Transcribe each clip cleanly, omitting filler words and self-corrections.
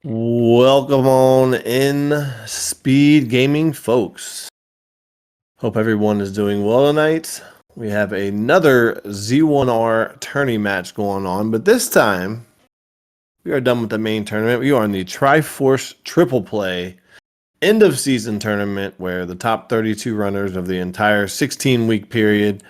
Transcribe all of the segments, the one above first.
Welcome on in, Speed Gaming folks. Hope everyone is doing well tonight. We have another Z1R tourney match going on, but this time we are done with the main tournament. We are in the Triforce Triple Play end of season tournament where the top 32 runners of the entire 16-week period,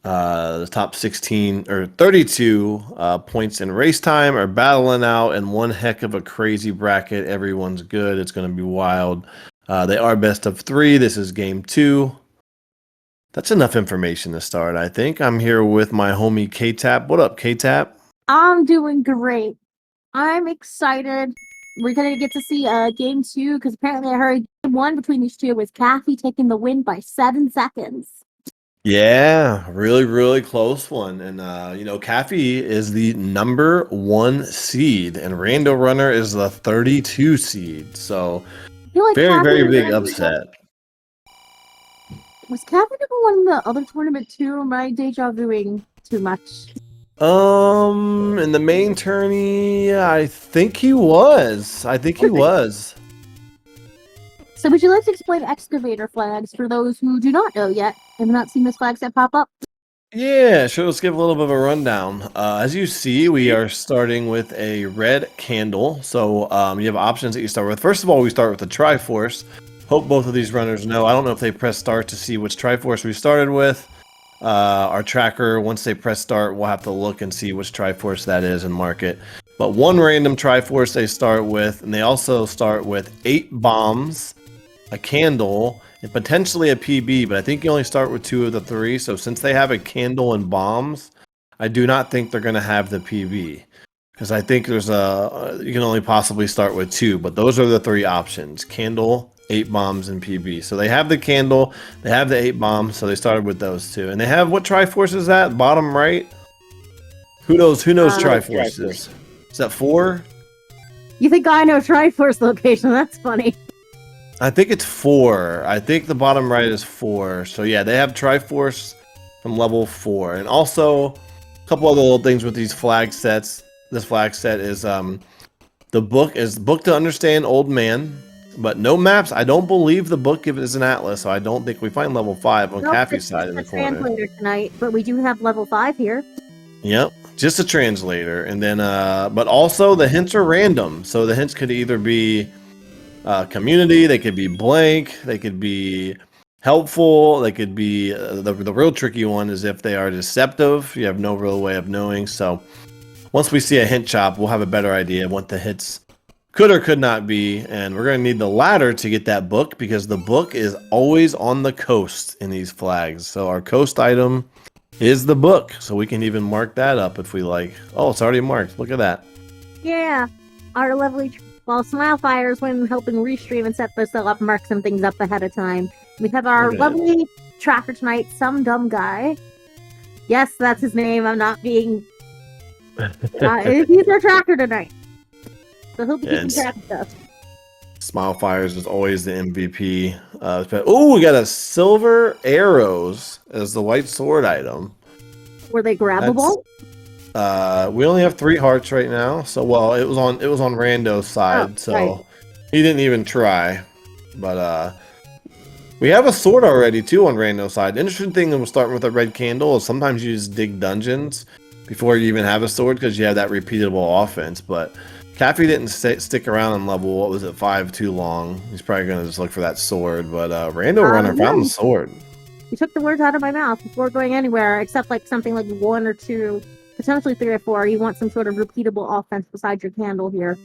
the top 16 or 32 points in race time are battling out in one heck of a crazy bracket. Everyone's good. It's going to be wild. They are best of 3. This is game 2. That's enough information to start, I think. I'm here with my homie K-Tap. What up, K-Tap? I'm doing great. I'm excited. We're going to get to see game 2 because apparently I heard game 1 between these two was Caffy taking the win by 7 seconds. Yeah, really close one. And, Caffy is the number 1 seed, and RandoRunner is the 32 seed. So, Like very big upset. Was Caffy number 1 in the other tournament too? Or am I deja vuing too much? In the main tourney, I think he was. So would you like to explain excavator flags for those who do not know yet and have not seen those flags that pop up? Yeah, sure. Let's give a little bit of a rundown. As you see, we are starting with a red candle. So you have options that you start with. First of all, we start with the Triforce. Hope both of these runners know. I don't know if they press start to see which Triforce we started with. Our tracker, once they press start, we'll have to look and see which Triforce that is and mark it. But one random Triforce they start with, and they also start with 8 bombs, a candle, and potentially a PB, but I think you only start with 2 of the 3. So since they have a candle and bombs, I do not think they're going to have the PB. Because I think you can only possibly start with 2, but those are the 3 options: candle, 8 bombs, and PB. So they have the candle, they have the 8 bombs, so they started with those 2. And they have, what Triforce is that? Bottom right? Who knows Triforce is? Is that 4? You think I know Triforce location? That's funny. I think it's 4. I think the bottom right is 4. So yeah, they have Triforce from level 4. And also, a couple other little things with these flag sets. This flag set is the book is Book to Understand Old Man, but no maps. I don't believe the book is an atlas, so I don't think we find level 5 on Caffy's side in the corner. Translator tonight, but we do have level 5 here. Yep, just a translator. And then but also the hints are random. So the hints could either be community, they could be blank, they could be helpful, they could be the real tricky one is if they are deceptive. You have no real way of knowing. So once we see a hint chop, we'll have a better idea of what the hits could or could not be, and we're going to need the ladder to get that book because the book is always on the coast in these flags. So our coast item is the book, so we can even mark that up if we like. Oh, it's already marked. Look at that. Yeah, our lovely Smile Fires, when helping restream and set this up, mark some things up ahead of time. We have our lovely tracker tonight, Some Dumb Guy. Yes, that's his name. I'm not being... he's our tracker tonight. So he'll be keeping track of stuff. Smile Fires is always the MVP. Oh, we got a silver arrows as the white sword item. Were they grabbable? We only have 3 hearts right now. So it was on Rando's side, so right. He didn't even try. But we have a sword already too on Rando's side. The interesting thing that we're starting with a red candle is sometimes you just dig dungeons before you even have a sword because you have that repeatable offense. But Caffy didn't stick around on level, what was it, 5 too long. He's probably going to just look for that sword. But RandoRunner found the sword. You took the words out of my mouth before going anywhere, except like something like 1 or 2, potentially 3 or 4. You want some sort of repeatable offense besides your candle here.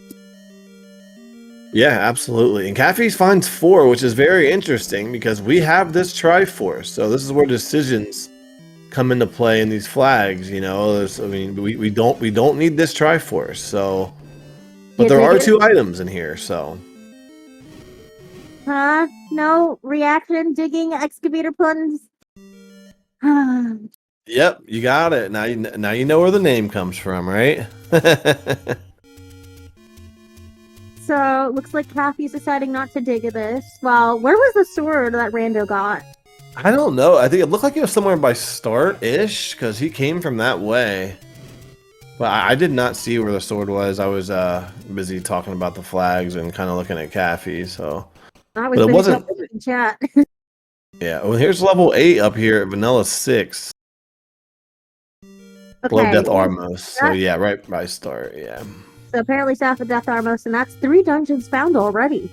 Yeah, absolutely. And Caffy finds 4, which is very interesting because we have this Triforce. So this is where decisions come into play in these flags. You know, we don't need this Triforce. So, but there are 2 items in here. So, no reaction, digging, excavator puns. Yep, you got it. Now you know where the name comes from, right? So it looks like Caffy's deciding not to dig this. Well, where was the sword that Rando got? I don't know. I think it looked like it was somewhere by start-ish, because he came from that way. But I did not see where the sword was. I was busy talking about the flags and kind of looking at Caffy. So, I was but it busy wasn't. talking in chat. Yeah. Well, here's level 8 up here at Vanilla 6. Below Okay. Death Armos. So yeah, right by start. Yeah. So apparently south of Death Armos, and that's 3 dungeons found already.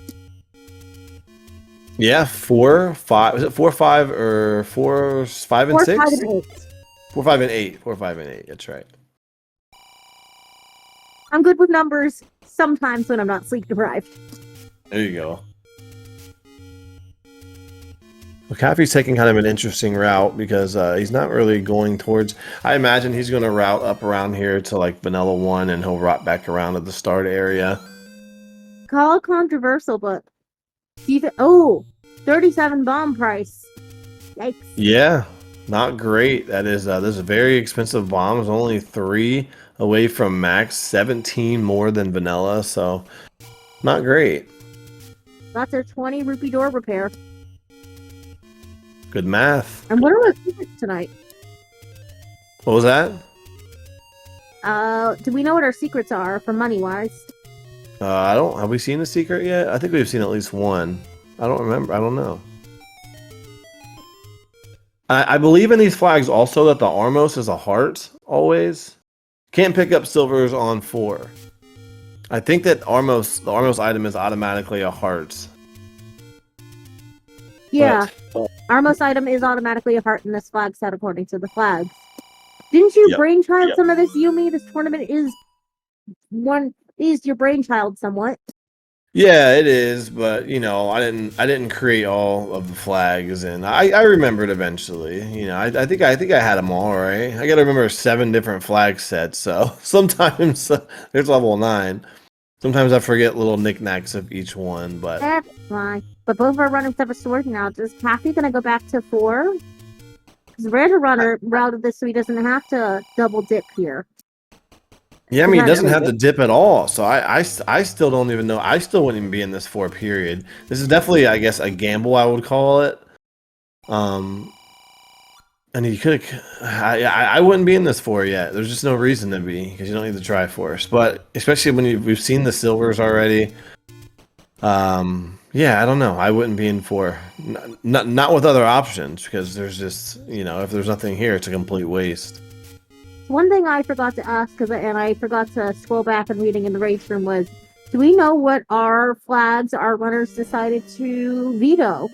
Yeah, 4, 5. Was it 4, 5, or 4, 5, and 6? 4, 5, and 8. 4, 5, and 8. 4, 5, and 8. That's right. I'm good with numbers sometimes when I'm not sleep deprived. There you go. Well, Caffey's taking kind of an interesting route because he's not really going towards. I imagine he's going to route up around here to like Vanilla 1 and he'll route back around to the start area. Call it controversial, but even 37 bomb price. Yikes. Yeah, not great. That is this is very expensive bombs. Only 3 away from max, 17 more than Vanilla, so not great. That's a 20 rupee door repair. Good math. And what are our secrets tonight? What was that? Do we know what our secrets are for money-wise? I don't. Have we seen the secret yet? I think we've seen at least one. I don't remember. I don't know. I believe in these flags also that the Armos is a heart always. Can't pick up silvers on 4. I think that the Armos item is automatically a heart. Yeah. Armos item is automatically a heart in this flag set according to the flags. Didn't you brainchild some of this, Yumi? This tournament is your brainchild somewhat. Yeah, it is, but you know, I didn't create all of the flags, and I remembered eventually. You know, I think I had them all right. I got to remember 7 different flag sets, so sometimes there's level 9. Sometimes I forget little knickknacks of each one, but That's fine. But both of our runners have a sword now. Is Caffy gonna go back to 4? Because RandoRunner routed this so he doesn't have to double dip here. yeah, I mean, he doesn't have to dip at all. So I still don't even know. I still wouldn't even be in this 4 period. This is definitely, I guess, a gamble, I would call it. And he could. I wouldn't be in this 4 yet. There's just no reason to be because you don't need the Triforce. But especially when we've seen the silvers already. Yeah, I don't know. I wouldn't be in 4. Not with other options because there's just, you know, if there's nothing here, it's a complete waste. One thing I forgot to ask, and I forgot to scroll back and reading in the race room was, do we know what our flags our runners decided to veto?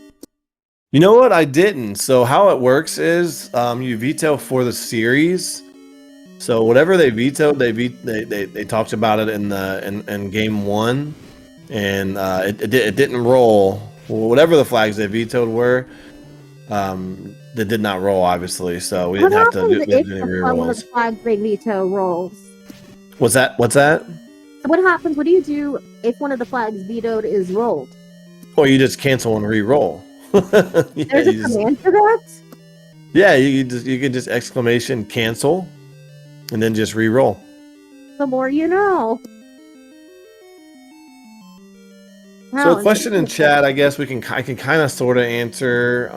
You know what? I didn't. So how it works is you veto for the series. So whatever they vetoed, they talked about it in game 1, and it didn't roll. Whatever the flags they vetoed were, they did not roll, obviously. So we didn't have to do any rerolls. One of the flags they veto rolls. What's that? So what happens? What do you do if one of the flags vetoed is rolled? Well, you just cancel and re-roll. There's a command for that? Yeah, you can just exclamation cancel, and then just re-roll. The more you know. So, a question in chat, I guess I can kind of sort of answer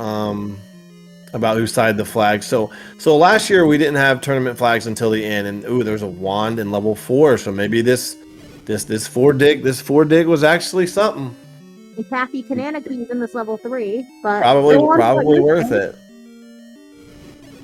about who sided the flag. So last year we didn't have tournament flags until the end, and there's a wand in level 4. So maybe this 4 dig was actually something. Caffy Kananaki's in this level 3, but probably worth it.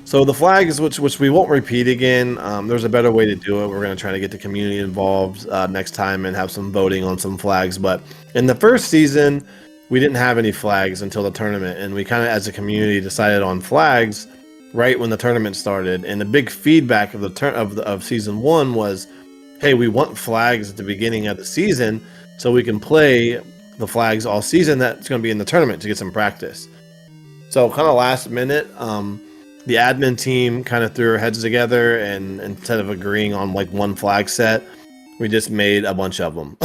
So the flags, which we won't repeat again, there's a better way to do it. We're going to try to get the community involved next time and have some voting on some flags. But in the first season, we didn't have any flags until the tournament, and we kind of, as a community, decided on flags right when the tournament started. And the big feedback of of season 1 was, hey, we want flags at the beginning of the season so we can play the flags all season that's going to be in the tournament to get some practice. So kind of last minute, the admin team kind of threw our heads together, and instead of agreeing on like one flag set, we just made a bunch of them.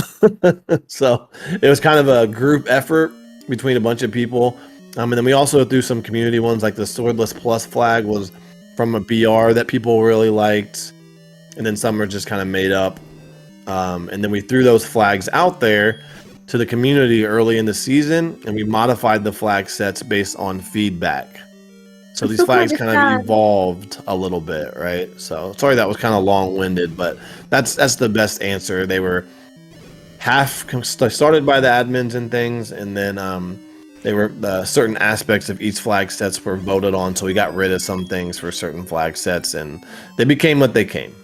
So it was kind of a group effort between a bunch of people. And then we also threw some community ones, like the Swordless Plus flag was from a BR that people really liked. And then some are just kind of made up. And then we threw those flags out there to the community early in the season, and we modified the flag sets based on feedback. So these flags kind of evolved a little bit, right? So sorry that was kind of long-winded, but that's the best answer. They were half started by the admins and things, and then they were certain aspects of each flag sets were voted on, so we got rid of some things for certain flag sets, and they became what they came.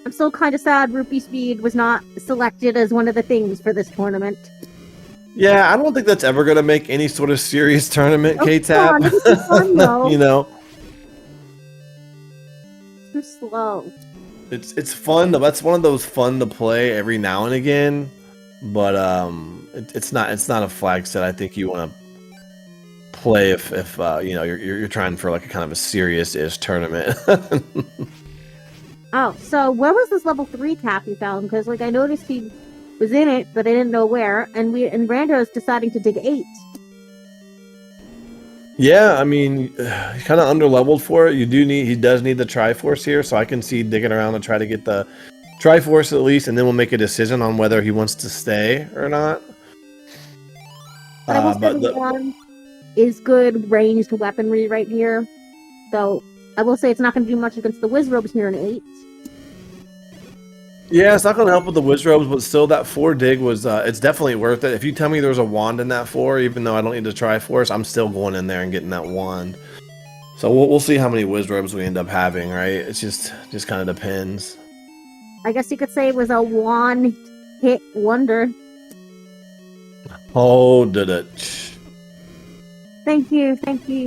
I'm still kind of sad Rupee Speed was not selected as one of the things for this tournament. Yeah, I don't think that's ever going to make any sort of serious tournament, K-Tap. You know? Too slow. It's fun. That's one of those fun to play every now and again, but it's not a flag set I think you want to play if you know you're trying for like a kind of a serious-ish tournament. Oh, so where was this level 3 cap you found? Because like I noticed he was in it, but I didn't know where, and Rando's deciding to dig 8. Yeah, I mean, he's kind of underleveled for it. He does need the Triforce here, so I can see digging around to try to get the Triforce at least, and then we'll make a decision on whether he wants to stay or not. But one is good ranged weaponry right here, so I will say it's not going to do much against the Wizrobes here in 8. Yeah, it's not going to help with the Wizrobes, but still that 4 dig was, it's definitely worth it. If you tell me there's a wand in that 4, even though I don't need to Triforce, I'm still going in there and getting that wand. So we'll see how many Wizrobes we end up having, right? It's just kind of depends. I guess you could say it was a one-hit wonder. Oh, did it. Thank you.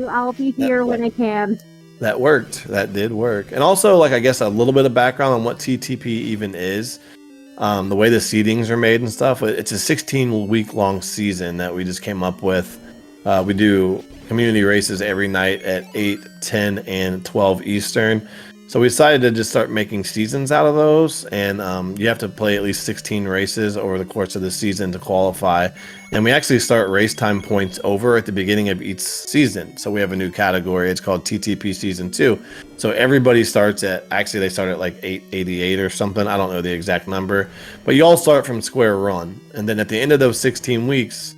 I'll be here when I can. That worked. That did work. And also, like, I guess a little bit of background on what TTP even is. The way the seedings are made and stuff. It's a 16-week-long season that we just came up with. We do community races every night at 8, 10, and 12 Eastern. So we decided to just start making seasons out of those. And you have to play at least 16 races over the course of the season to qualify. And we actually start race time points over at the beginning of each season. So we have a new category. It's called TTP Season 2. So everybody starts at, actually they start at like 888 or something. I don't know the exact number. But you all start from square one. And then at the end of those 16 weeks,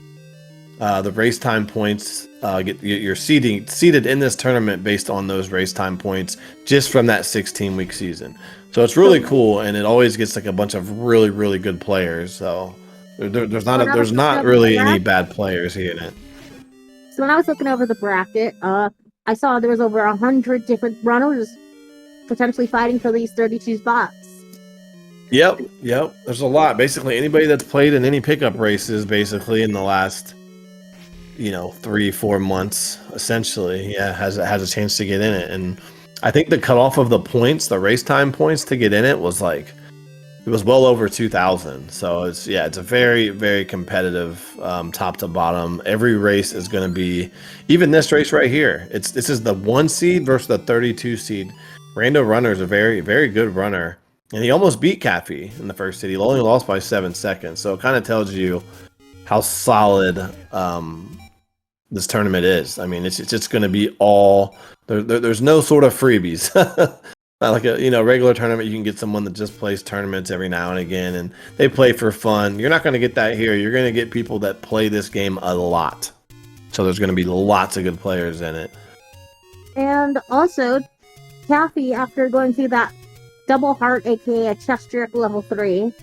the race time points you're seeded in this tournament based on those race time points just from that 16-week season. So it's really cool, and it always gets like a bunch of really good players. So there's not really any bad players here in it. So when I was looking over the bracket, I saw there was over 100 different runners potentially fighting for these 32 spots. Yep. There's a lot. Basically, anybody that's played in any pickup races, basically in the last 3-4 months, essentially, has a chance to get in it. And I think the cutoff of the points, the race time points to get in it was well over 2,000. So it's a very competitive top to bottom. Every race is going to be, even this race right here. This is the 1 seed versus the 32 seed. RandoRunner is a very good runner, and he almost beat Caffy in the first seed. He only lost by 7 seconds. So it kind of tells you how solid this tournament is. I mean, it's just going to be all there's no sort of freebies. Not like a regular tournament. You can get someone that just plays tournaments every now and again, and they play for fun. You're not going to get that here. You're going to get people that play this game a lot. So there's going to be lots of good players in it. And also, Caffy, after going through that double heart, aka a chest jerk level 3,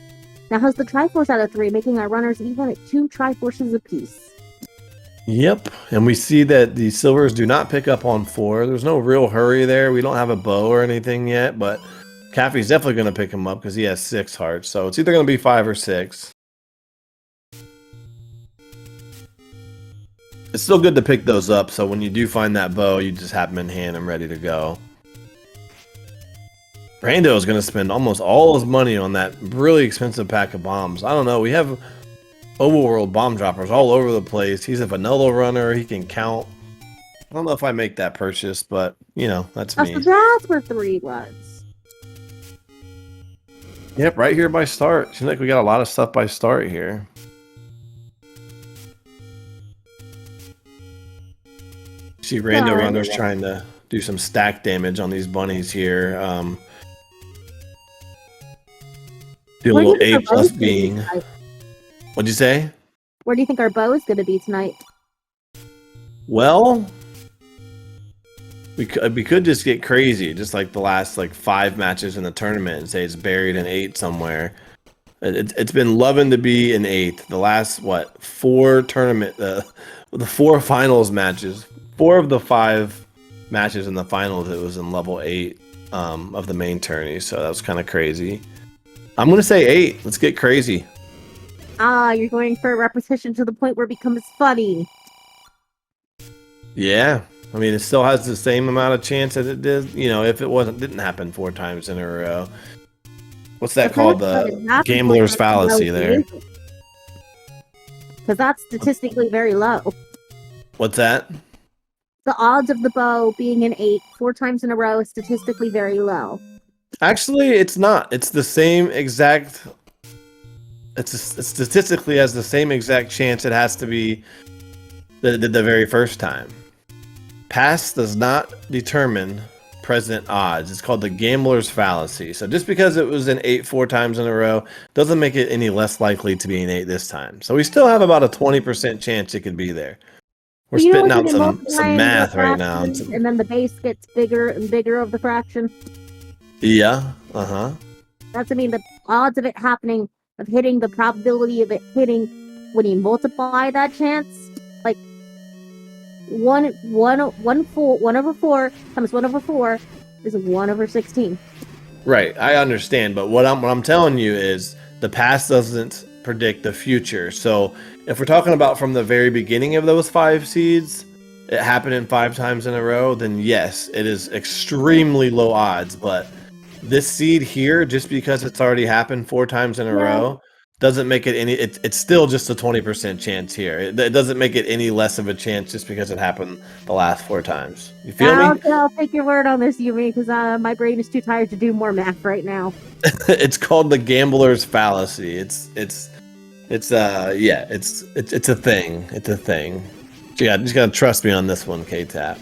now has the Triforce out of 3, making our runners even at 2 Triforces apiece. Yep, and we see that the silvers do not pick up on 4. There's no real hurry there. We don't have a bow or anything yet, but Caffy's definitely going to pick him up because he has 6 hearts. So it's either going to be 5 or 6. It's still good to pick those up, so when you do find that bow, you just have them in hand and ready to go. Rando is going to spend almost all his money on that really expensive pack of bombs. I don't know. We have overworld bomb droppers all over the place. He's a vanilla runner. He can count. I don't know if I make that purchase, but that's me. That's where 3 was. Yep, right here by start. Seems like we got a lot of stuff by start here. See RandoRunner's trying to do some stack damage on these bunnies here. Do a little A plus being. What'd you say? Where do you think our bow is going to be tonight? Well, we could just get crazy, just like the last like 5 matches in the tournament, and say it's buried in 8 somewhere. It's been loving to be in 8th. The last 4 tournament, the 4 finals matches, 4 of the 5 matches in the finals, it was in level 8 of the main tourney. So that was kind of crazy. I'm gonna say 8. Let's get crazy. You're going for a repetition to the point where it becomes funny. Yeah. I mean, it still has the same amount of chance that it did, you know, if it didn't happen 4 times in a row. What's that called? The gambler's fallacy there. Because that's statistically very low. What's that? The odds of the bow being an 8 4 times in a row is statistically very low. Actually, it's not. It's the same exact. It statistically has the same exact chance it has to be the very first time. Past does not determine present odds. It's called the gambler's fallacy. So just because it was an 8 4 times in a row doesn't make it any less likely to be an 8 this time. So we still have about a 20% chance it could be there. We're spitting out some math right now. And then the base gets bigger and bigger of the fraction. Yeah. That's, I mean, the odds of it happening, of hitting, the probability of it hitting when you multiply that chance, like 1 over 4 times 1 over 4 is 1 over 16. Right, I understand, but what I'm telling you is the past doesn't predict the future. So if we're talking about from the very beginning of those 5 seeds, it happening 5 times in a row, then yes, it is extremely low odds. But this seed here, just because it's already happened 4 times in a row, doesn't make it any. It's still just a 20% chance here. It doesn't make it any less of a chance just because it happened the last 4 times. You feel me? I'll take your word on this, Yumi, because my brain is too tired to do more math right now. It's called the gambler's fallacy. It's a thing. It's a thing. So yeah, just gotta trust me on this one, K-Tap.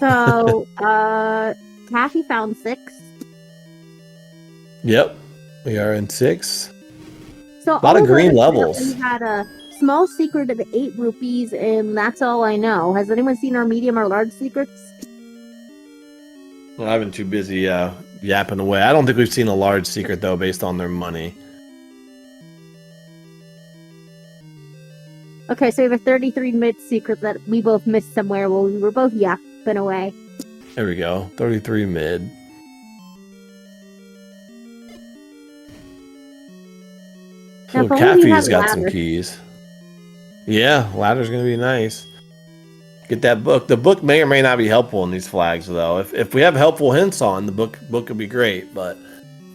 So, Caffy found 6. Yep, we are in 6. So a lot of green levels. We had a small secret of 8 rupees, and that's all I know. Has anyone seen our medium or large secrets? Well, I've been too busy yapping away. I don't think we've seen a large secret though, based on their money. Okay, so we have a 33 mid secret that we both missed somewhere while we were both yapping away. There we go, 33 mid. So Caffy's got some keys. Yeah, ladder's gonna be nice. Get that book. The book may or may not be helpful in these flags, though. If we have helpful hints on the book could be great. But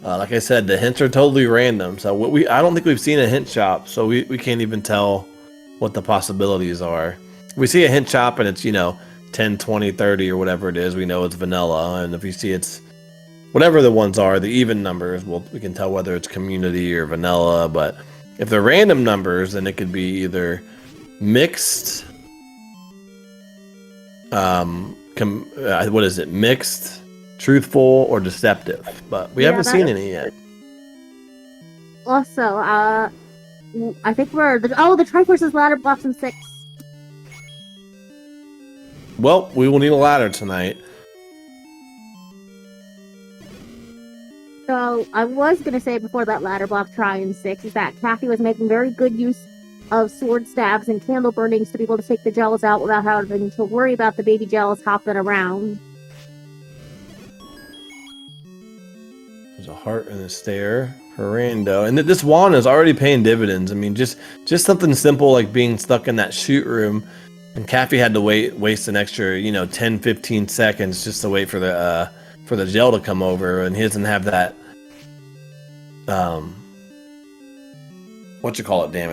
like I said, the hints are totally random. So I don't think we've seen a hint shop, so we can't even tell what the possibilities are. We see a hint shop and it's 10, 20, 30 or whatever it is. We know it's vanilla, and if you see it's whatever the ones are, the even numbers, we can tell whether it's community or vanilla. But if they're random numbers, then it could be either mixed. What is it? Mixed, truthful, or deceptive? But we haven't seen any yet. Also, I think the Triforce's ladder blocks in 6. Well, we will need a ladder tonight. So I was gonna say before that ladder block try in 6 is that Caffy was making very good use of sword stabs and candle burnings to be able to take the gels out without having to worry about the baby gels hopping around. There's a heart and a stare for Rando, and this wand is already paying dividends. I mean, just something simple like being stuck in that shoot room, and Caffy had to waste an extra 10-15 seconds just to wait for the gel to come over, and he doesn't have that damage.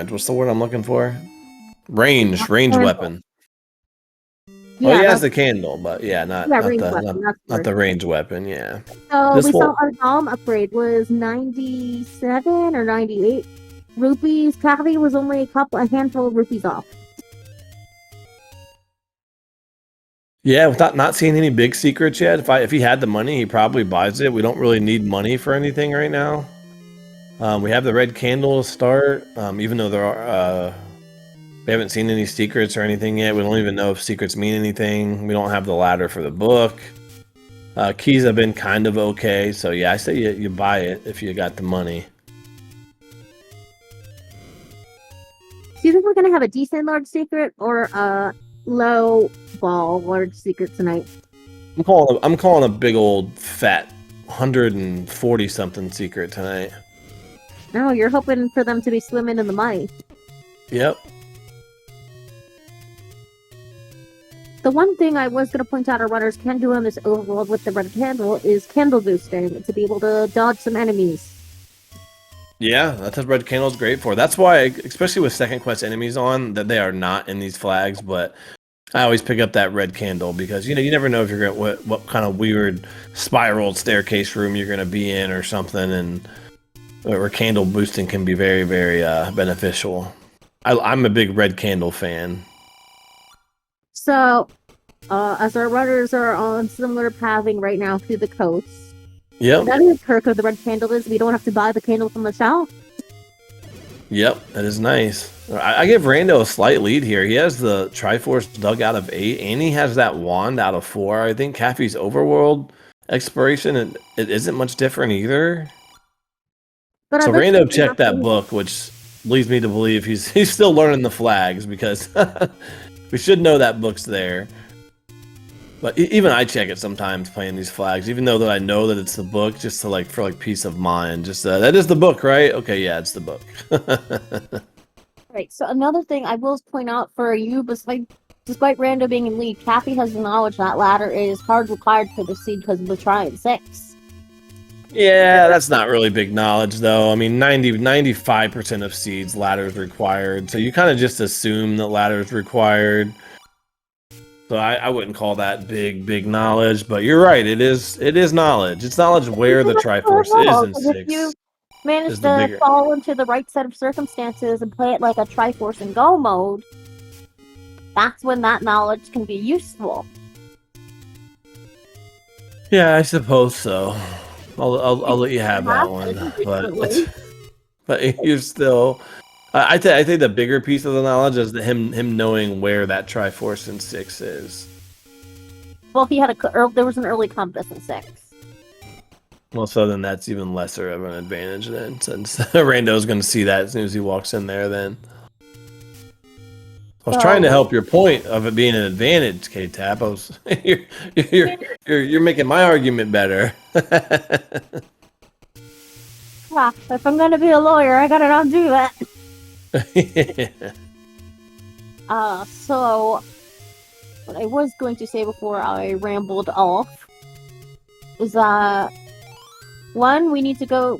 What's the word I'm looking for? Range weapon. Yeah, he has the candle, but not the range weapon. Yeah. So we saw our Dom upgrade was 97 or 98 rupees. Caffy was only a handful of rupees off. Yeah, without not seeing any big secrets yet. If he had the money, he probably buys it. We don't really need money for anything right now. We have the red candle to start, even though there are We haven't seen any secrets or anything yet. We don't even know if secrets mean anything. We don't have the ladder for the book. Keys have been kind of okay, so yeah, I say you buy it if you got the money. Do you think we're gonna have a decent large secret or a low ball large secret tonight? I'm calling a big old fat 140 something secret tonight. No, you're hoping for them to be swimming in the money. Yep. The one thing I was going to point out our runners can do on this overworld with the red candle is candle boosting to be able to dodge some enemies. Yeah, that's what red candle's great for. That's why, especially with second quest enemies on, that they are not in these flags, but I always pick up that red candle because you never know if you're gonna what kind of weird spiraled staircase room you're gonna be in or something, and where candle boosting can be very, very beneficial. I'm a big red candle fan. So, as our runners are on similar pathing right now through the coast, Yep. another perk of the red candle is we don't have to buy the candle from the shelf. Yep, that is nice. I give Rando a slight lead here. He has the Triforce dug out of 8, and he has that wand out of 4. I think Caffy's overworld exploration, it isn't much different either. But So Rando checked that book, which leads me to believe he's still learning the flags because we should know that book's there. But even I check it sometimes playing these flags, even though that I know that it's the book, just to for peace of mind. Just that is the book, right? Okay, yeah, it's the book. Right. So another thing I will point out for you, despite Rando being in lead, Caffy has the knowledge that ladder is hard required for the seed because of the Triad 6. Yeah, that's not really big knowledge, though. I mean, 95% of seeds ladder's required, so you kind of just assume that ladder's required. So I wouldn't call that big knowledge, but you're right. It is knowledge. It's knowledge where the Triforce is in 6. If you manage to fall into the right set of circumstances and play it like a Triforce and Go mode, that's when that knowledge can be useful. Yeah, I suppose so. I'll let you have that one, but you're still. I think the bigger piece of the knowledge is him knowing where that Triforce in 6 is. Well, there was an early compass in 6. Well, so then that's even lesser of an advantage then, since Rando's going to see that as soon as he walks in there. Then I was trying to help your point of it being an advantage, K-Tap. You're making my argument better. Yeah, if I'm going to be a lawyer, I gotta not do that. So what I was going to say before I rambled off is that 1, we need to go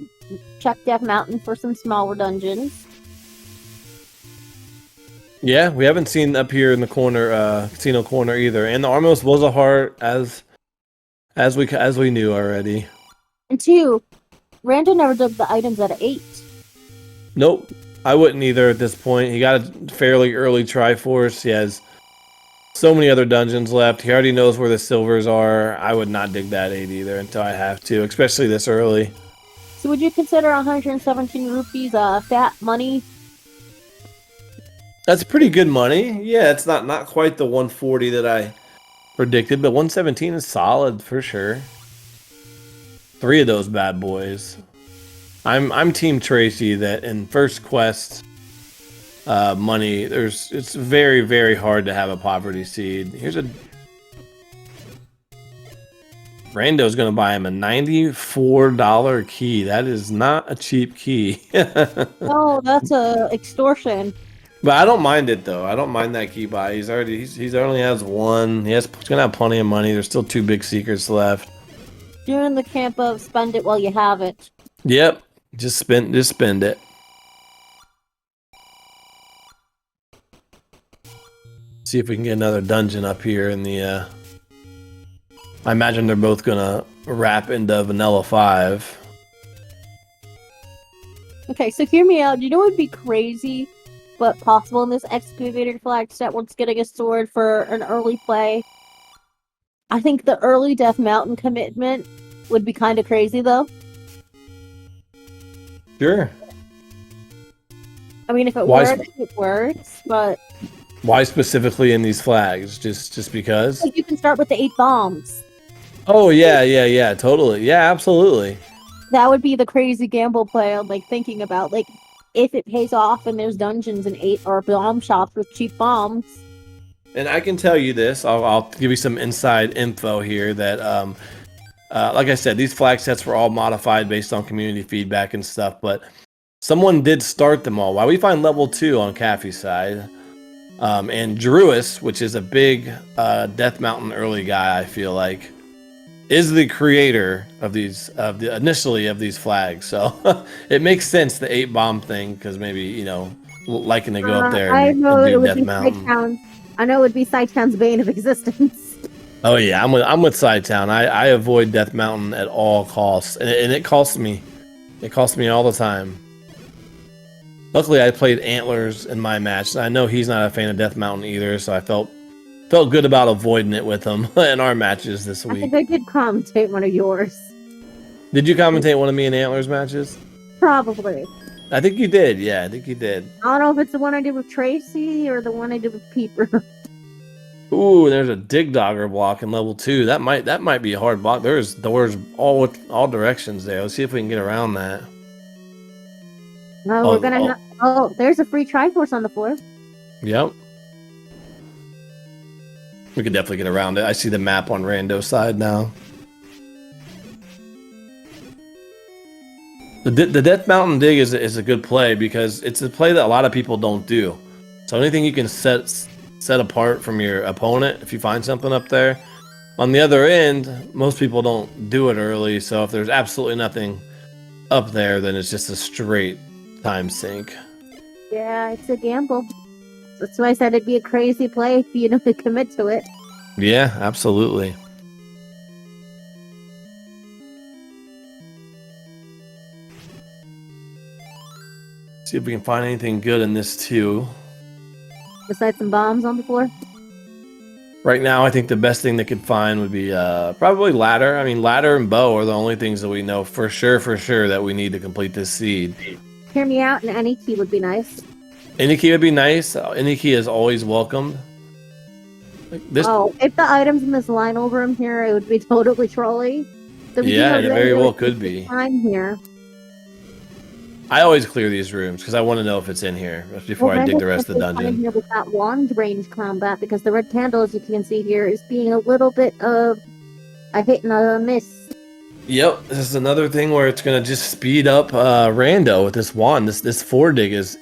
check Death Mountain for some smaller dungeons. Yeah, we haven't seen up here in the corner, casino corner either, and the Armos was a heart as we knew already. And 2, Rando never dug the items at 8. Nope. I wouldn't either at this point. He got a fairly early Triforce. He has so many other dungeons left. He already knows where the silvers are. I would not dig that 8 either until I have to, especially this early. So would you consider 117 rupees fat money? That's pretty good money. Yeah, it's not quite the 140 that I predicted, but 117 is solid for sure. 3 of those bad boys. I'm Team Tracy that in first quest money, it's very, very hard to have a poverty seed. Here's a Rando's gonna buy him a $94 key. That is not a cheap key. Oh, that's a extortion. But I don't mind it though. I don't mind that key buy. He's only has 1. He's gonna have plenty of money. There's still 2 big secrets left. You're in the camp of spend it while you have it. Yep. Just spend it. See if we can get another dungeon up here in the I imagine they're both gonna wrap into Vanilla 5. Okay, so hear me out. You know what would be crazy but possible in this excavator flag set once getting a sword for an early play? I think the early Death Mountain commitment would be kind of crazy though. Sure. I mean, if it Why? works, it works, but Why specifically in these flags? Just because? like, you can start with the 8 bombs. Oh yeah, totally. Yeah, absolutely. That would be the crazy gamble play I'm like thinking about. Like, if it pays off and there's dungeons and 8 or bomb shops with cheap bombs. And I can tell you this. I'll give you some inside info here that like I said, these flag sets were all modified based on community feedback and stuff, but someone did start them all. While we find level 2 on Caffy's side, and Druis, which is a big Death Mountain early guy, I feel like, is the creator of these initially of these flags. So it makes sense the 8 bomb thing, because maybe, you know, liking to go up there and do Death Mountain. I know it would be Sidetown's bane of existence. Oh yeah, I'm with Sidetown. I avoid Death Mountain at all costs, and it costs me. It costs me all the time. Luckily, I played Antlers in my match. I know he's not a fan of Death Mountain either, so I felt good about avoiding it with him in our matches this week. I think I did commentate one of yours. Did you commentate one of me in Antlers matches? Probably. I think you did. Yeah, I think you did. I don't know if it's the one I did with Tracy or the one I did with Peeper. Ooh, there's a Dig Dogger block in level 2. That might be a hard block. There's doors all directions there. Let's see if we can get around that. No, we're gonna. Oh, there's a free Triforce on the floor. Yep. We could definitely get around it. I see the map on Rando's side now. The Death Mountain Dig is a good play because it's a play that a lot of people don't do. So anything you can set apart from your opponent, if you find something up there. On the other end, most people don't do it early, so if there's absolutely nothing up there, then it's just a straight time sink. Yeah, it's a gamble. That's why I said it'd be a crazy play if you don't commit to it. Yeah, absolutely. See if we can find anything good in this too. Besides some bombs on the floor? Right now, I think the best thing they could find would be probably ladder. I mean, ladder and bow are the only things that we know for sure that we need to complete this seed. Hear me out, and any key would be nice. Any key would be nice. Any key is always welcomed. Like this... Oh, if the items in this Lionel room here, it would be totally trolly. So yeah, it very well could be. Time here. I always clear these rooms because I want to know if it's in here before I dig the rest of the dungeon. Here with that wand range combat, because the red candle, as you can see here, is being a little bit of a hit and a miss. Yep, this is another thing where it's gonna just speed up Rando with this wand. This 4 dig is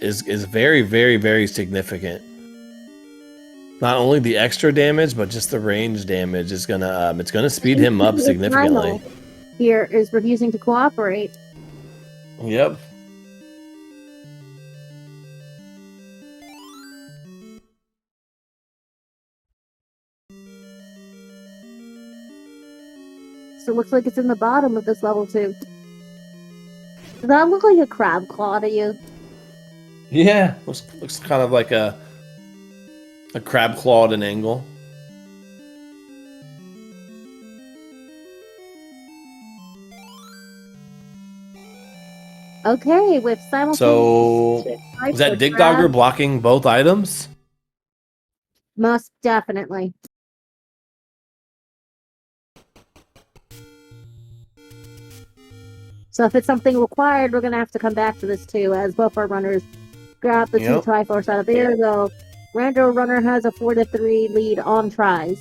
very, very, very significant. Not only the extra damage, but just the range damage is gonna it's gonna speed him up significantly. Here is refusing to cooperate. Yep. So it looks like it's in the bottom of this level too. Does that look like a crab claw to you? Yeah, looks kind of like a crab claw at an angle. Okay, with simultaneous. So is that Dig Dogger blocking both items? Most definitely. So if it's something required, we're gonna have to come back to this too, as both our runners grab the 2 Triforce out of there. Though RandoRunner has a 4-3 lead on tries.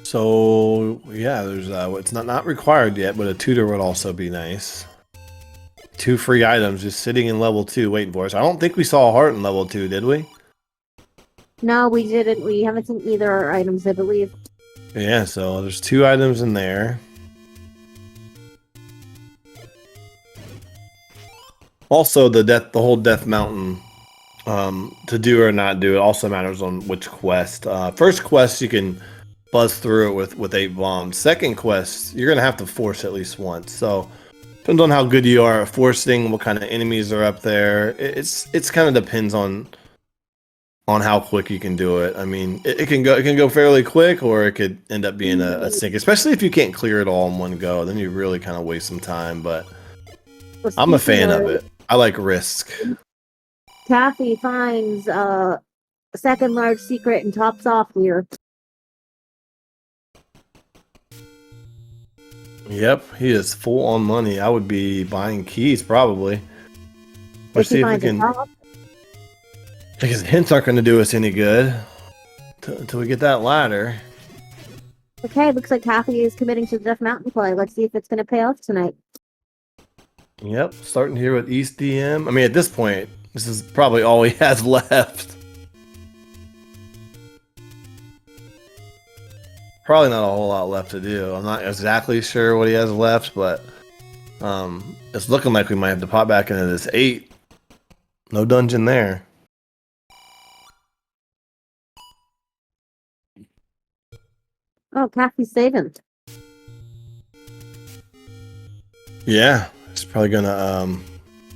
So yeah, there's it's not required yet, but a tutor would also be nice. 2 free items just sitting in level 2 waiting for us. I don't think we saw a heart in level 2, did we? No, we didn't. We haven't seen either our items, I believe. Yeah, so there's 2 items in there. Also, the whole Death Mountain to do or not do, it also matters on which quest. First quest, you can buzz through it with 8 bombs. Second quest, you're gonna have to force at least once. So depends on how good you are at forcing, what kind of enemies are up there. It's kind of depends on on how quick you can do it. I mean, it can go fairly quick, or it could end up being a sink, especially if you can't clear it all in one go. Then you really kind of waste some time. But I'm a fan of it. I like risk. Caffy finds a second large secret and tops off here. Yep, he is full on money. I would be buying keys probably. Let's see if we can. Because hints aren't going to do us any good until we get that ladder. Okay, looks like Caffy is committing to the Death Mountain play. Let's see if it's going to pay off tonight. Yep, starting here with East DM. I mean, at this point, this is probably all he has left. Probably not a whole lot left to do. I'm not exactly sure what he has left, but it's looking like we might have to pop back into this 8. No dungeon there. Oh, Caffy's saving. Yeah, he's probably gonna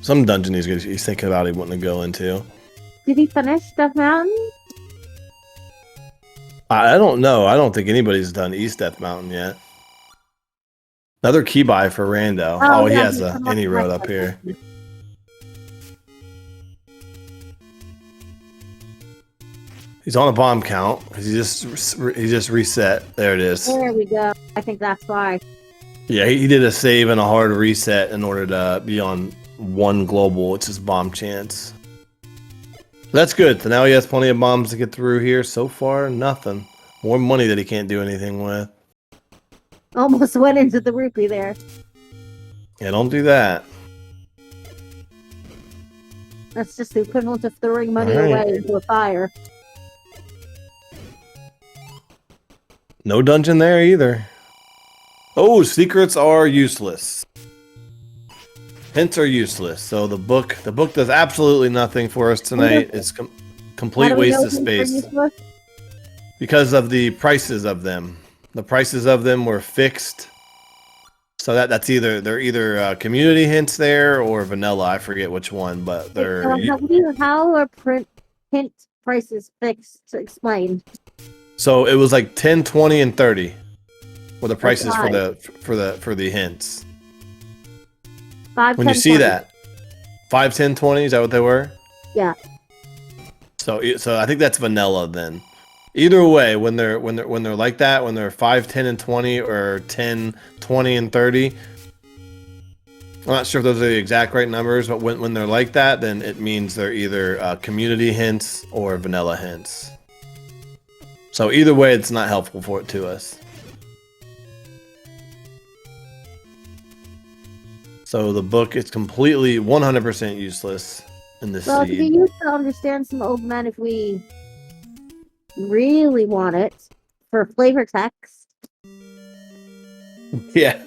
some dungeon he's thinking about he wanting to go into. Did he finish Death Mountain? I don't know. I don't think anybody's done East Death Mountain yet. Another key buy for Rando. Oh, yeah, he has any road up here. He's on a bomb count because he just reset. There it is. There we go. I think that's why. Yeah, he did a save and a hard reset in order to be on 1 global. It's his bomb chance. That's good. So now he has plenty of bombs to get through here. So far, nothing. More money that he can't do anything with. Almost went into the rupee there. Yeah, don't do that. That's just the equivalent of throwing money away into a fire. No dungeon there either. Oh, secrets are useless. Hints are useless. So the book does absolutely nothing for us tonight. It's complete waste of space. Because of the prices of them. The prices of them were fixed. So they're either community hints there or vanilla. I forget which one, but they're. How are hint prices fixed? To explain. So it was like 10, 20, and 30 were the prices for the hints. 5, when 10, you see 20. that 5, 10, 20, is that what they were? Yeah. So I think that's vanilla then. Either way, when they're like that, when they're 5, 10, and 20, or 10, 20, and 30, I'm not sure if those are the exact right numbers, but when they're like that, then it means they're either community hints or vanilla hints. So either way, it's not helpful for it to us. So the book is completely 100% useless in this seed. Well, it could be used to understand some old men if we really want it for flavor text. Yeah.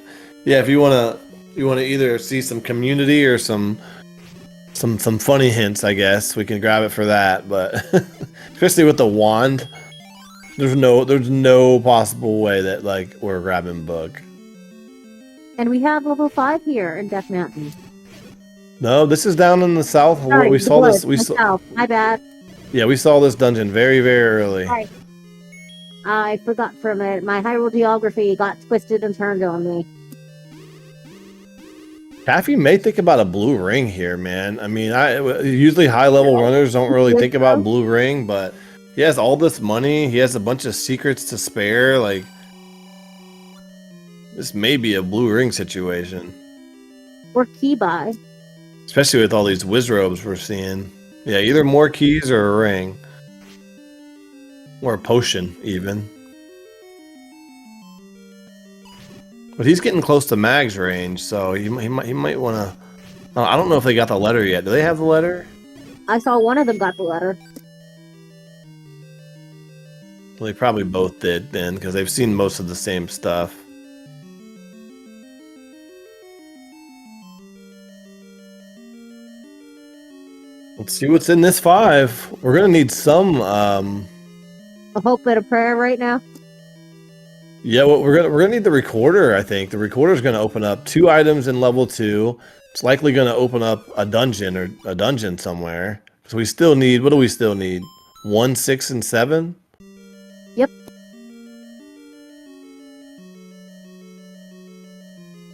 If you wanna either see some community or some funny hints, I guess we can grab it for that. But especially with the wand, there's no possible way that like we're grabbing book. And we have level 5 here in Death Mountain. No, this is down in the south. Sorry, we saw this. We saw. My bad. Yeah, we saw this dungeon very, very early. Sorry. I forgot for a minute. My Hyrule geography got twisted and turned on me. Caffy may think about a blue ring here, man. I mean, usually high-level runners don't really think about blue ring, but he has all this money. He has a bunch of secrets to spare. Like, this may be a blue ring situation. Or key buy. Especially with all these whiz robes we're seeing. Yeah, either more keys or a ring. Or a potion, even. But he's getting close to Mag's range, so he might want to... Oh, I don't know if they got the letter yet. Do they have the letter? I saw one of them got the letter. Well, they probably both did then, because they've seen most of the same stuff. Let's see what's in this 5. We're gonna need some. A hope and a prayer right now. Yeah, well, we're gonna need the recorder. I think the recorder is gonna open up 2 items in level 2. It's likely gonna open up a dungeon somewhere. So we still need. What do we still need? 1, 6, and 7. Yep.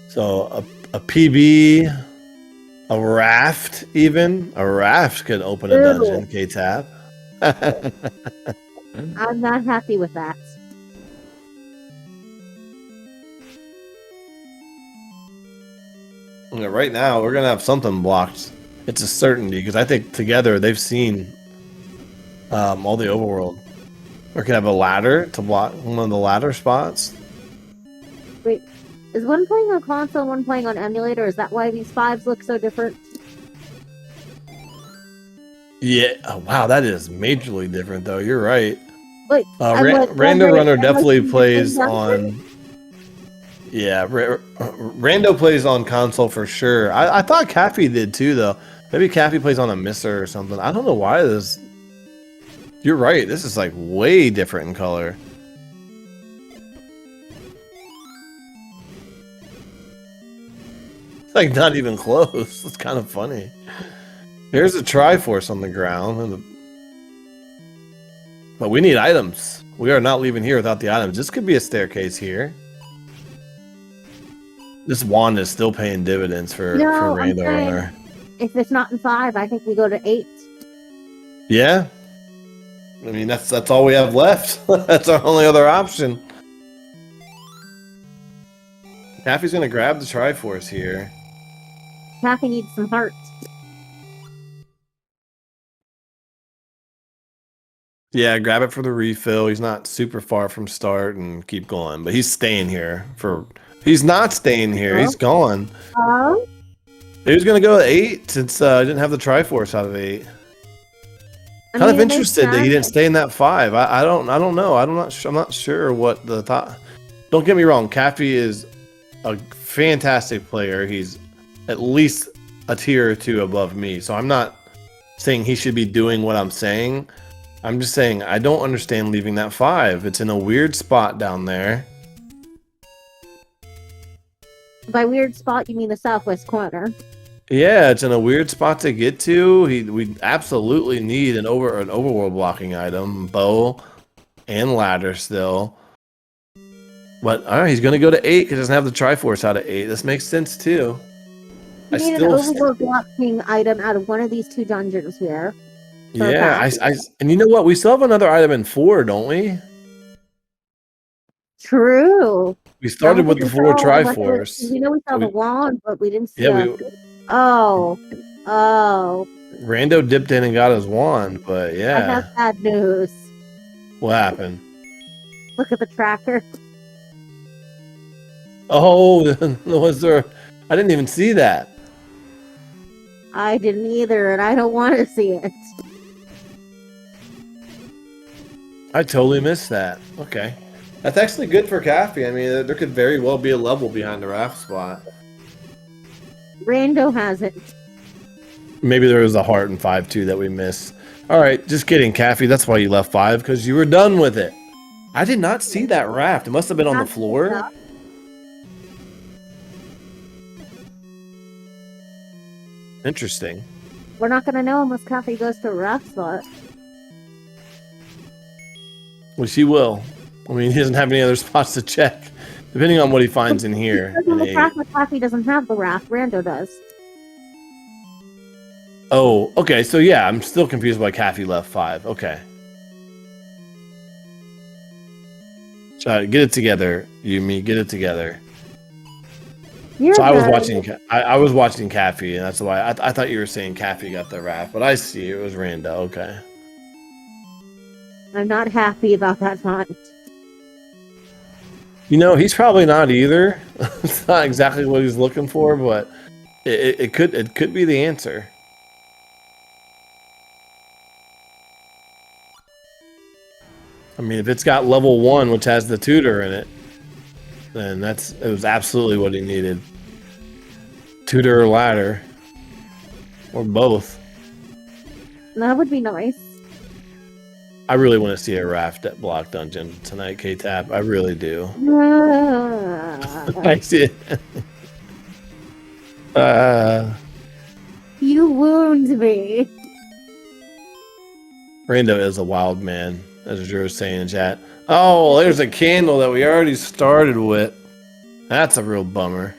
So a PB, a raft, even a raft could open a dungeon. K-Tap. I'm not happy with that. Right now, we're gonna have something blocked. It's a certainty because I think together they've seen all the overworld. Or could have a ladder to block one of the ladder spots. Wait, is one playing on console and one playing on emulator? Is that why these 5s look so different? Yeah. Oh, wow, that is majorly different, though. You're right. Wait, RandoRunner definitely plays on. Yeah, Rando plays on console for sure. I thought Caffy did too, though. Maybe Caffy plays on a Misser or something. I don't know why this. You're right. This is like way different in color. It's like not even close. It's kind of funny. Here's a Triforce on the ground. But we need items. We are not leaving here without the items. This could be a staircase here. This wand is still paying dividends for RandoRunner. If it's not in 5, I think we go to 8. Yeah. I mean, that's all we have left. That's our only other option. Caffy's gonna grab the Triforce here. Caffy needs some hearts. Yeah, grab it for the refill. He's not super far from start and keep going, but he's staying here for. He's not staying here. He's gone. He was gonna go to 8 since I didn't have the Triforce out of 8. Kind of interested that he didn't stay in that 5. I don't know. I'm not sure what the thought. Don't get me wrong. Caffy is a fantastic player. He's at least a tier or 2 above me. So I'm not saying he should be doing what I'm saying. I'm just saying I don't understand leaving that 5. It's in a weird spot down there. By weird spot, you mean the southwest corner. Yeah, it's in a weird spot to get to. We absolutely need an overworld blocking item, bow and ladder still. But all right, he's gonna go to 8 because he doesn't have the Triforce out of 8. This makes sense too. You need an overworld blocking item out of one of these 2 dungeons here. Yeah, and you know what? We still have another item in 4, don't we? True. We started with the 4 Triforce. We know we saw the wand, but we didn't see. Yeah, Oh. Rando dipped in and got his wand, but yeah. I have bad news. What happened? Look at the tracker. Oh, was there? I didn't even see that. I didn't either, and I don't want to see it. I totally missed that. Okay. That's actually good for Caffy. I mean, there could very well be a level behind the raft spot. Rando has it. Maybe there was a heart in 5 too that we missed. All right, just kidding, Caffy. That's why you left 5, because you were done with it. I did not see that raft. It must have been on the floor. Interesting. We're not going to know unless Caffy goes to a raft spot. Well, she will. I mean, he doesn't have any other spots to check, depending on what he finds in here. Caffy doesn't have the raft. Rando does. Oh, okay. So yeah, I'm still confused why Caffy left 5. Okay. Try to get it together, Yumi. Get it together. So I was watching Caffy, and that's why I thought you were saying Caffy got the raft, but I see it was Rando. Okay. I'm not happy about that font. You know, he's probably not either. It's not exactly what he's looking for, but it could be the answer. I mean, if it's got level 1, which has the tutor in it, then it was absolutely what he needed. Tutor or ladder. Or both. That would be nice. I really want to see a raft at block dungeon tonight, K-Tap. I really do. I see it. You wound me. Rando is a wild man, as Drew was saying in chat. Oh, there's a candle that we already started with. That's a real bummer.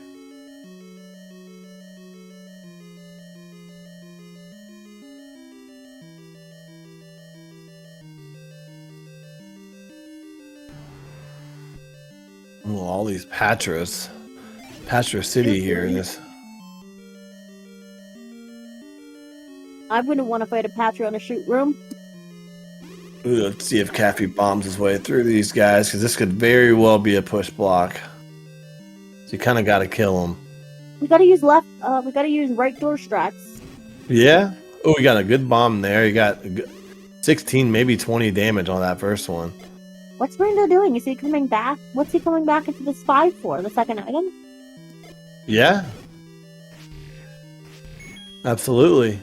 Oh, all these Patras. Patra City here. I wouldn't want to fight a Patra in a shoot room. Ooh, let's see if Caffy bombs his way through these guys, because this could very well be a push block. So you kind of got to kill him. We gotta use left. We gotta use right door strats. Yeah. Oh, we got a good bomb there. You got 16, maybe 20 damage on that first one. What's Rando doing? Is he coming back? What's he coming back into the spy for? The second item? Yeah. Absolutely.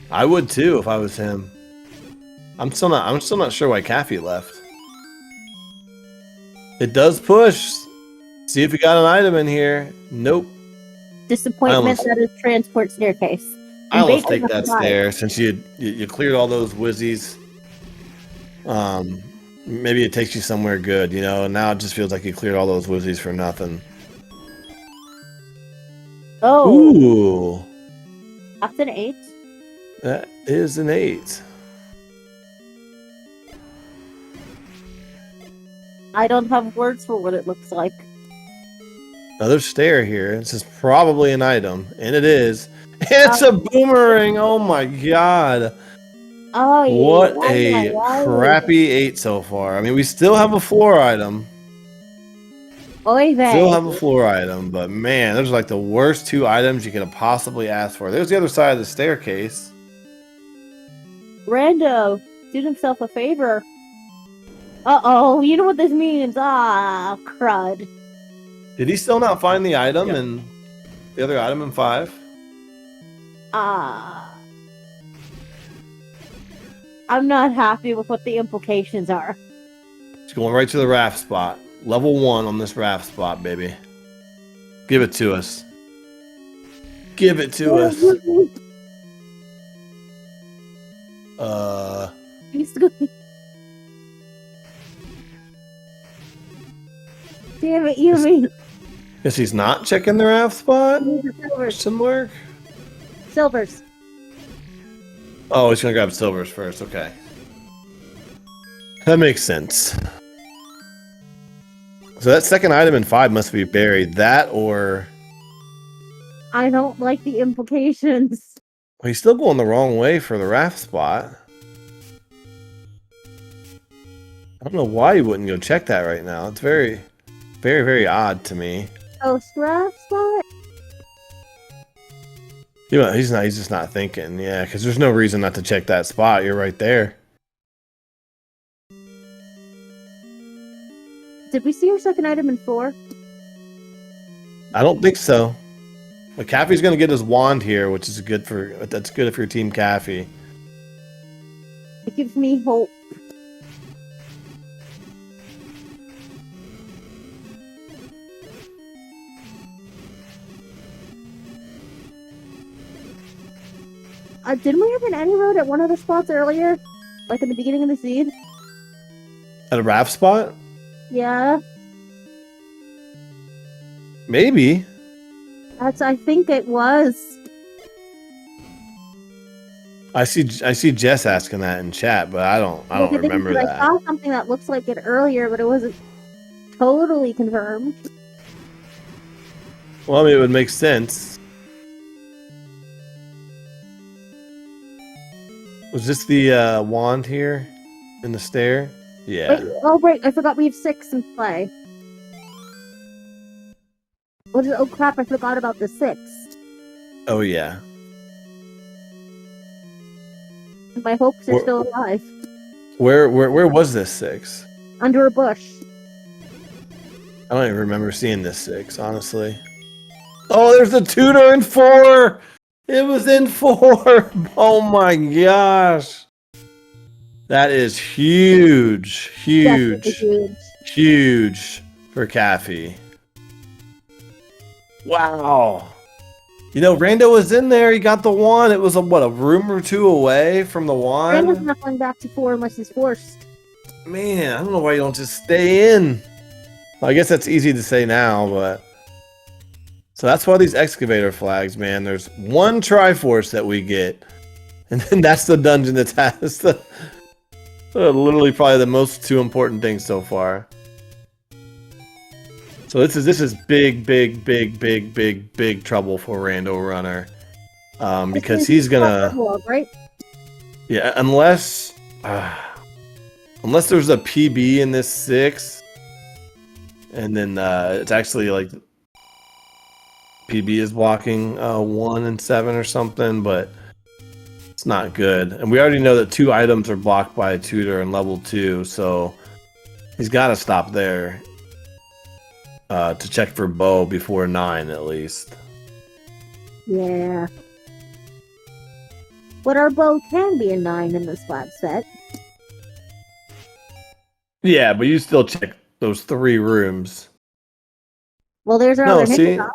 I would too if I was him. I'm still not sure why Caffy left. It does push. See if we got an item in here. Nope. Disappointment that is transport staircase. I almost take that stair since you cleared all those whizzies. Maybe it takes you somewhere good, you know, and now it just feels like you cleared all those whizzies for nothing. Oh. Ooh. That's an 8. That is an 8. I don't have words for what it looks like. Another stair here. This is probably an item, and it is. It's a boomerang. Oh my god. Oh, yeah. What a crappy 8 so far. I mean, we still have a floor item. Oy vey. Still have a floor item, but man, those are like the worst 2 items you could have possibly asked for. There's the other side of the staircase. Rando did himself a favor. Uh-oh, you know what this means. Ah, crud. Did he still not find the item and the other item in 5? I'm not happy with what the implications are. He's going right to the raft spot. Level 1 on this raft spot, baby. Give it to us. Give it to us. He's going. Damn it, you mean. Guess he's not checking the raft spot? Silvers. Silvers. Oh, he's gonna grab silvers first, okay. That makes sense. So that second item in 5 must be buried. That or... I don't like the implications. Well, he's still going the wrong way for the raft spot. I don't know why he wouldn't go check that right now. It's very, very, very odd to me. Oh, raft spot? Yeah, he's just not thinking. Yeah, because there's no reason not to check that spot. You're right there. Did we see your second item in 4? I don't think so. But Caffy's gonna get his wand here, which is good for that's good if you're Team Caffy. It gives me hope. Didn't we have an any road at one of the spots earlier? Like in the beginning of the seed? At a raft spot? Yeah. Maybe. I think it was. I see Jess asking that in chat, but I don't remember that. I saw something that looks like it earlier, but it wasn't totally confirmed. Well, I mean, it would make sense. Was this the wand here in the stair? Yeah. Wait, oh wait, I forgot we have 6 in play. Oh crap, I forgot about the 6. Oh yeah. My hopes are still alive. Where was this 6? Under a bush. I don't even remember seeing this 6, honestly. Oh, there's the tutor in 4! It was in 4! Oh my gosh! That is huge. Huge for Caffy. Wow. You know, Rando was in there. He got the one. It was a room or two away from the Rando's one. not going back to 4 unless he's forced. Man, I don't know why you don't just stay in. Well, I guess that's easy to say now, but so that's why these excavator flags, man. There's one Triforce that we get, and then that's the dungeon that's the literally probably the most two important things so far. So this is big trouble for RandoRunner, because he's gonna right? Yeah, unless there's a PB in this 6, and then it's actually like PB is blocking 1 and 7 or something, but it's not good. And we already know that 2 items are blocked by a tutor in level 2, so he's got to stop there to check for bow before 9 at least. Yeah. But our bow can be a 9 in this flag set. Yeah, but you still check those 3 rooms. Well, there's our other hiccup.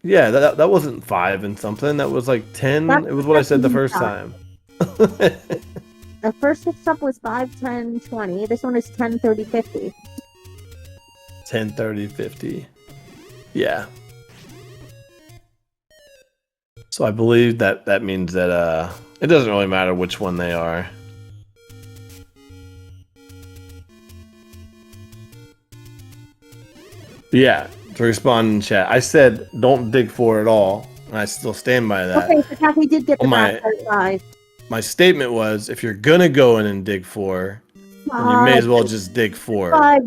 Yeah, that wasn't 5 and something. That was like 10. It was what I said the first time. The first hiccup was 5, 10, 20. This one is 10, 30, 50. 10, 30, 50. Yeah. So I believe that means that it doesn't really matter which one they are. Yeah, to respond in chat, I said don't dig 4 at all, and I still stand by that. Okay, so Caffy did get the back 35. My statement was, if you're gonna go in and dig 4, then you may as well just dig 4.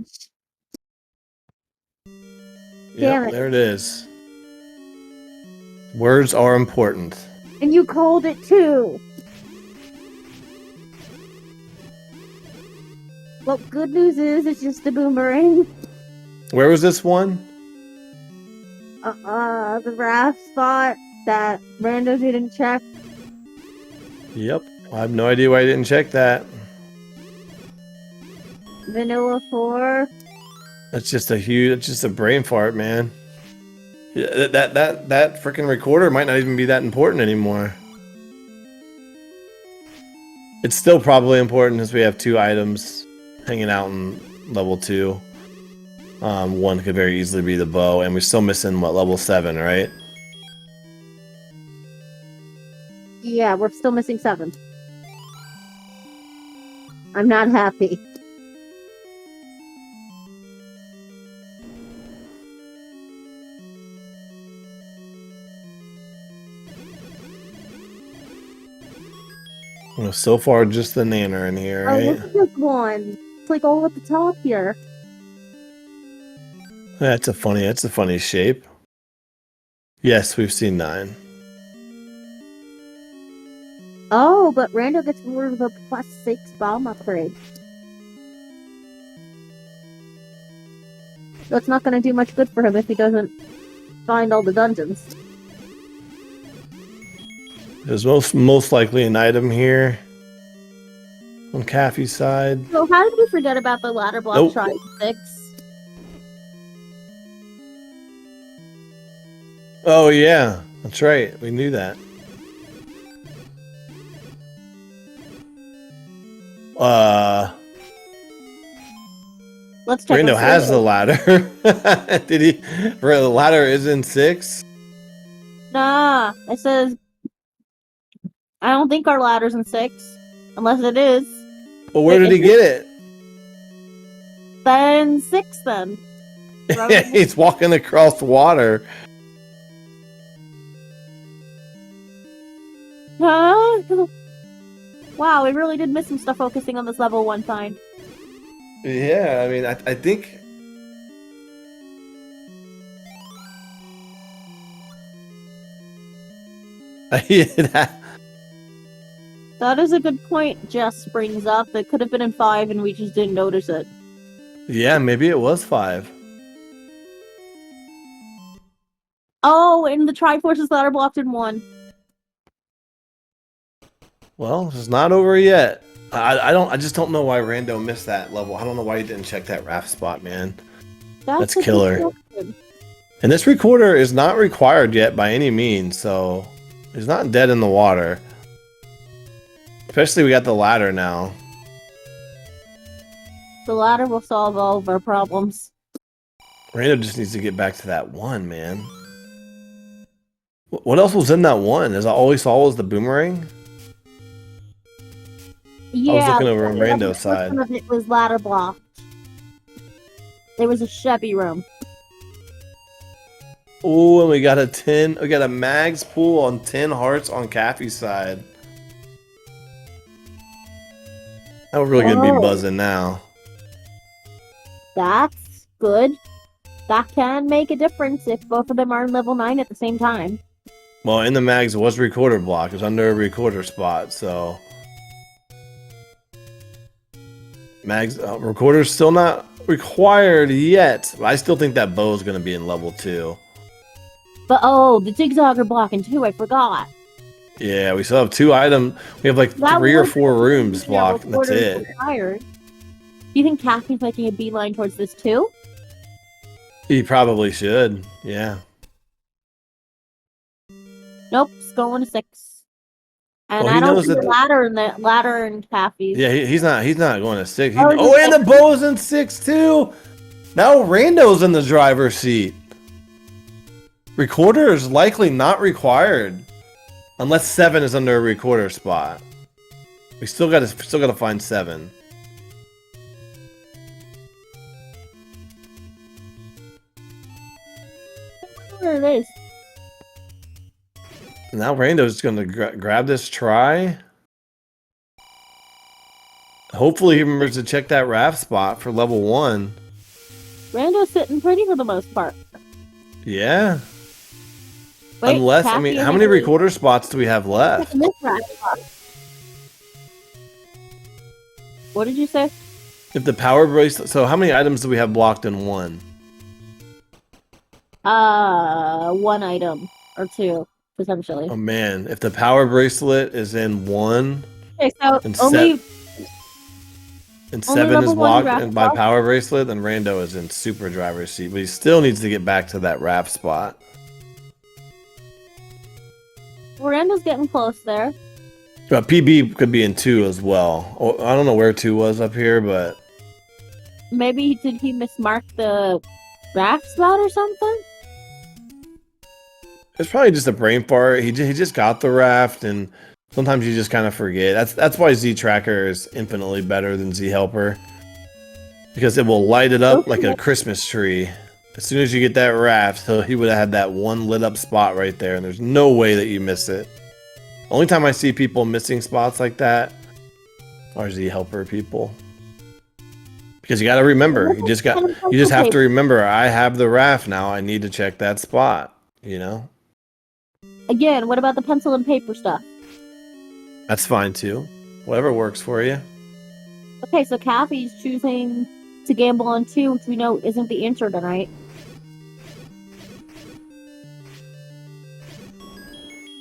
Yep, there it is. Words are important. And you called it too. Well, good news is it's just a boomerang. Where was this one? The raft spot that Rando didn't check. Yep. I have no idea why I didn't check that. Vanilla 4. That's just a brain fart, man. Yeah, that freaking recorder might not even be that important anymore. It's still probably important as we have 2 items hanging out in level 2. One could very easily be the bow, and we're still missing level 7, right? Yeah, we're still missing 7. I'm not happy. Well, so far just the nanner in here, right? Oh, look at this one. It's like all at the top here. That's a funny shape. Yes, we've seen 9. Oh, but Rando gets rewarded with a +6 bomb upgrade. So it's not going to do much good for him if he doesn't find all the dungeons. There's most likely an item here on Caffy's side. So how did we forget about the ladder block try 6? Oh yeah, that's right. We knew that. Let's check. Rando has the ladder. Did he? The ladder is in 6. Nah, it says. I don't think our ladder's in 6, unless it is. Well, where did he get it? Then 6 then. He's walking across water. Huh? Wow, we really did miss some stuff focusing on this level 1 find. Yeah, I mean, I think... That is a good point Jess brings up. It could have been in 5 and we just didn't notice it. Yeah, maybe it was 5. Oh, and the Triforce's ladder blocked in 1. Well, it's not over yet. I just don't know why Rando missed that level. I don't know why he didn't check that raft spot, man. That's killer. And this recorder is not required yet by any means, so he's not dead in the water. Especially we got the ladder now. The ladder will solve all of our problems. Rando just needs to get back to that one, man. What else was in that one? Is all we saw was the boomerang? Yeah, I was looking over on Rando's side. Some of it was ladder blocked. There was a Chevy room. Oh, and we got a 10. We got a mags pool on 10 hearts on Caffy's side. Now we're really gonna be buzzing now. That's good. That can make a difference if both of them are in level 9 at the same time. Well, in the mags it was a recorder block. It was under a recorder spot, so mags recorder's still not required yet. But I still think that bow is gonna be in level 2. But oh, the zigzag are blocking too. I forgot. Yeah, we still have 2 items. We have like 3 or 4 rooms blocked. And that's it. Required. Do you think Caffy's making a beeline towards this too? He probably should. Yeah. Nope, it's going to 6. And Well, I don't see the ladder in Caffy's. Yeah, he's not going to 6. Oh, and the bow's in 6 too. Now Rando's in the driver's seat. Recorder is likely not required unless 7 is under a recorder spot. We still got to find 7. Where it is. Now Rando's going to grab this try. Hopefully he remembers to check that raft spot for level 1. Rando's sitting pretty for the most part. Yeah. Wait, unless, I mean, how many recorder spots do we have left? What did you say? If the power bracelet, so how many items do we have blocked in 1? 1 item or 2. Potentially. Oh man, if the power bracelet is in 1, okay, so and only 7 is blocked by power bracelet, then Rando is in super driver's seat, but he still needs to get back to that raft spot. Rando's getting close there. But PB could be in 2 as well. Oh, I don't know where 2 was up here, but maybe did he mismark the raft spot or something? it's probably just a brain fart. He just got the raft, and sometimes you just kind of forget. That's why Z Tracker is infinitely better than Z Helper, because it will light it up like a Christmas tree. As soon as you get that raft, he would have had that one lit up spot right there, and there's no way that you miss it. Only time I see people missing spots like that are Z Helper people. Because you got to remember, you just have to remember, I have the raft now. I need to check that spot, you know? Again, what about the pencil and paper stuff? That's fine too. Whatever works for you. Okay, so Caffy's choosing to gamble on 2, which we know isn't the answer tonight.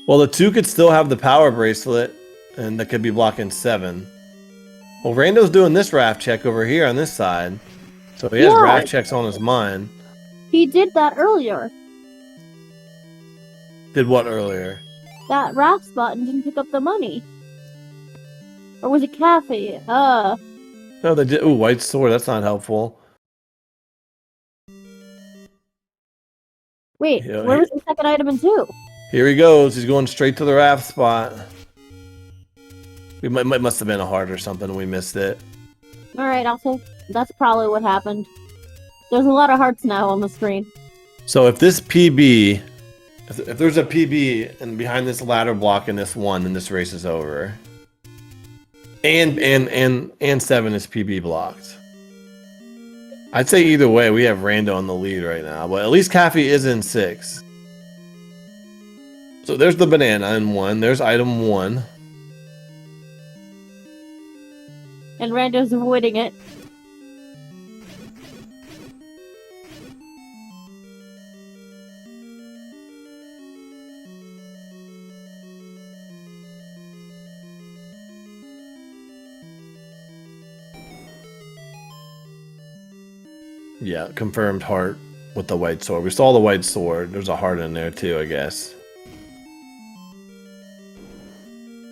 Well, the 2 could still have the power bracelet, and that could be blocking 7. Well, Rando's doing this raft check over here on this side, so he has raft checks on his mind. He did that earlier. Did what earlier? That raft spot and didn't pick up the money. Or was it Caffy? No, they did. Ooh, white sword. That's not helpful. Wait, where was the second item in 2? Here he goes. He's going straight to the raft spot. We must have been a heart or something. We missed it. Alright, also, that's probably what happened. There's a lot of hearts now on the screen. So if this PB, if there's a PB and behind this ladder block in this 1, then this race is over. And 7 is PB blocked. I'd say either way, we have Rando on the lead right now, but at least Caffy is in 6. So there's the banana in 1. There's item 1. And Rando's avoiding it. Yeah, confirmed heart with the white sword. We saw the white sword. There's a heart in there too, I guess.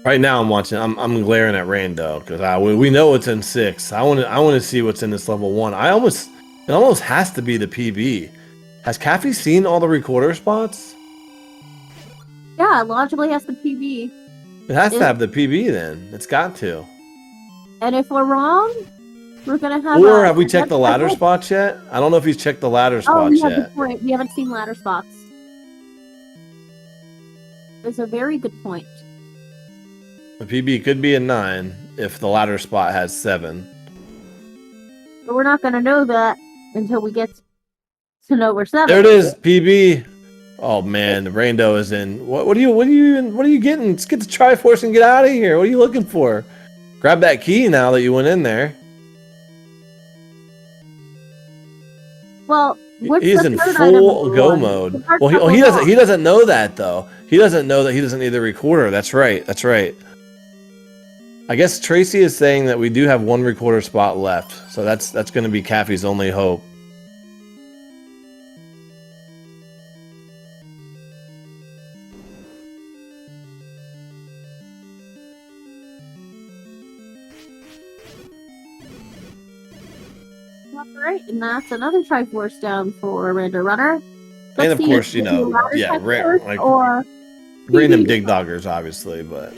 Right now, I'm watching. I'm glaring at Rando because we know it's in 6. I want to see what's in this level 1. It almost has to be the PB. Has Caffy seen all the recorder spots? Yeah, it logically has the PB. It has to have the PB then. It's got to. And if we're wrong, we're gonna have. Or have we checked the ladder spots yet? I don't know if he's checked the ladder spots yet. Good point. We haven't seen ladder spots. That's a very good point. The PB could be a 9 if the ladder spot has 7. But we're not gonna know that until we get to know where 7. There it is, PB. Oh man, the Rando is in. What are you getting? Let's get the Triforce and get out of here. What are you looking for? Grab that key now that you went in there. Well, he's in full go mode. Well, he doesn't know that though. He doesn't know that he doesn't need the recorder. That's right. That's right. I guess Tracy is saying that we do have 1 recorder spot left, so that's going to be Caffy's only hope. Alright, and that's another Triforce down for RandoRunner. And of course, you know, yeah, like or random dig doggers, obviously, but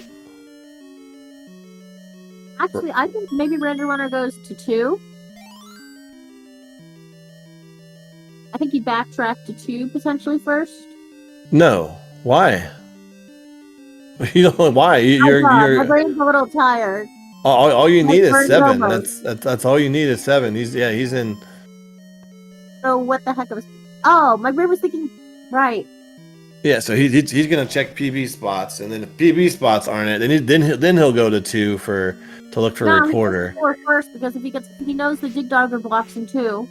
actually, I think maybe RandoRunner goes to 2. I think he backtracked to 2 potentially first. No, why? You don't know why. My brain's a little tired. All you need is 7. That's all you need is 7. He's in. So what the heck was? Oh, my brain was thinking. Right. Yeah, so he's gonna check PB spots, and then if PB spots aren't it, then he'll go to 2 to look for a recorder. He goes to 4 first because if he knows the dig dogger blocks in 2.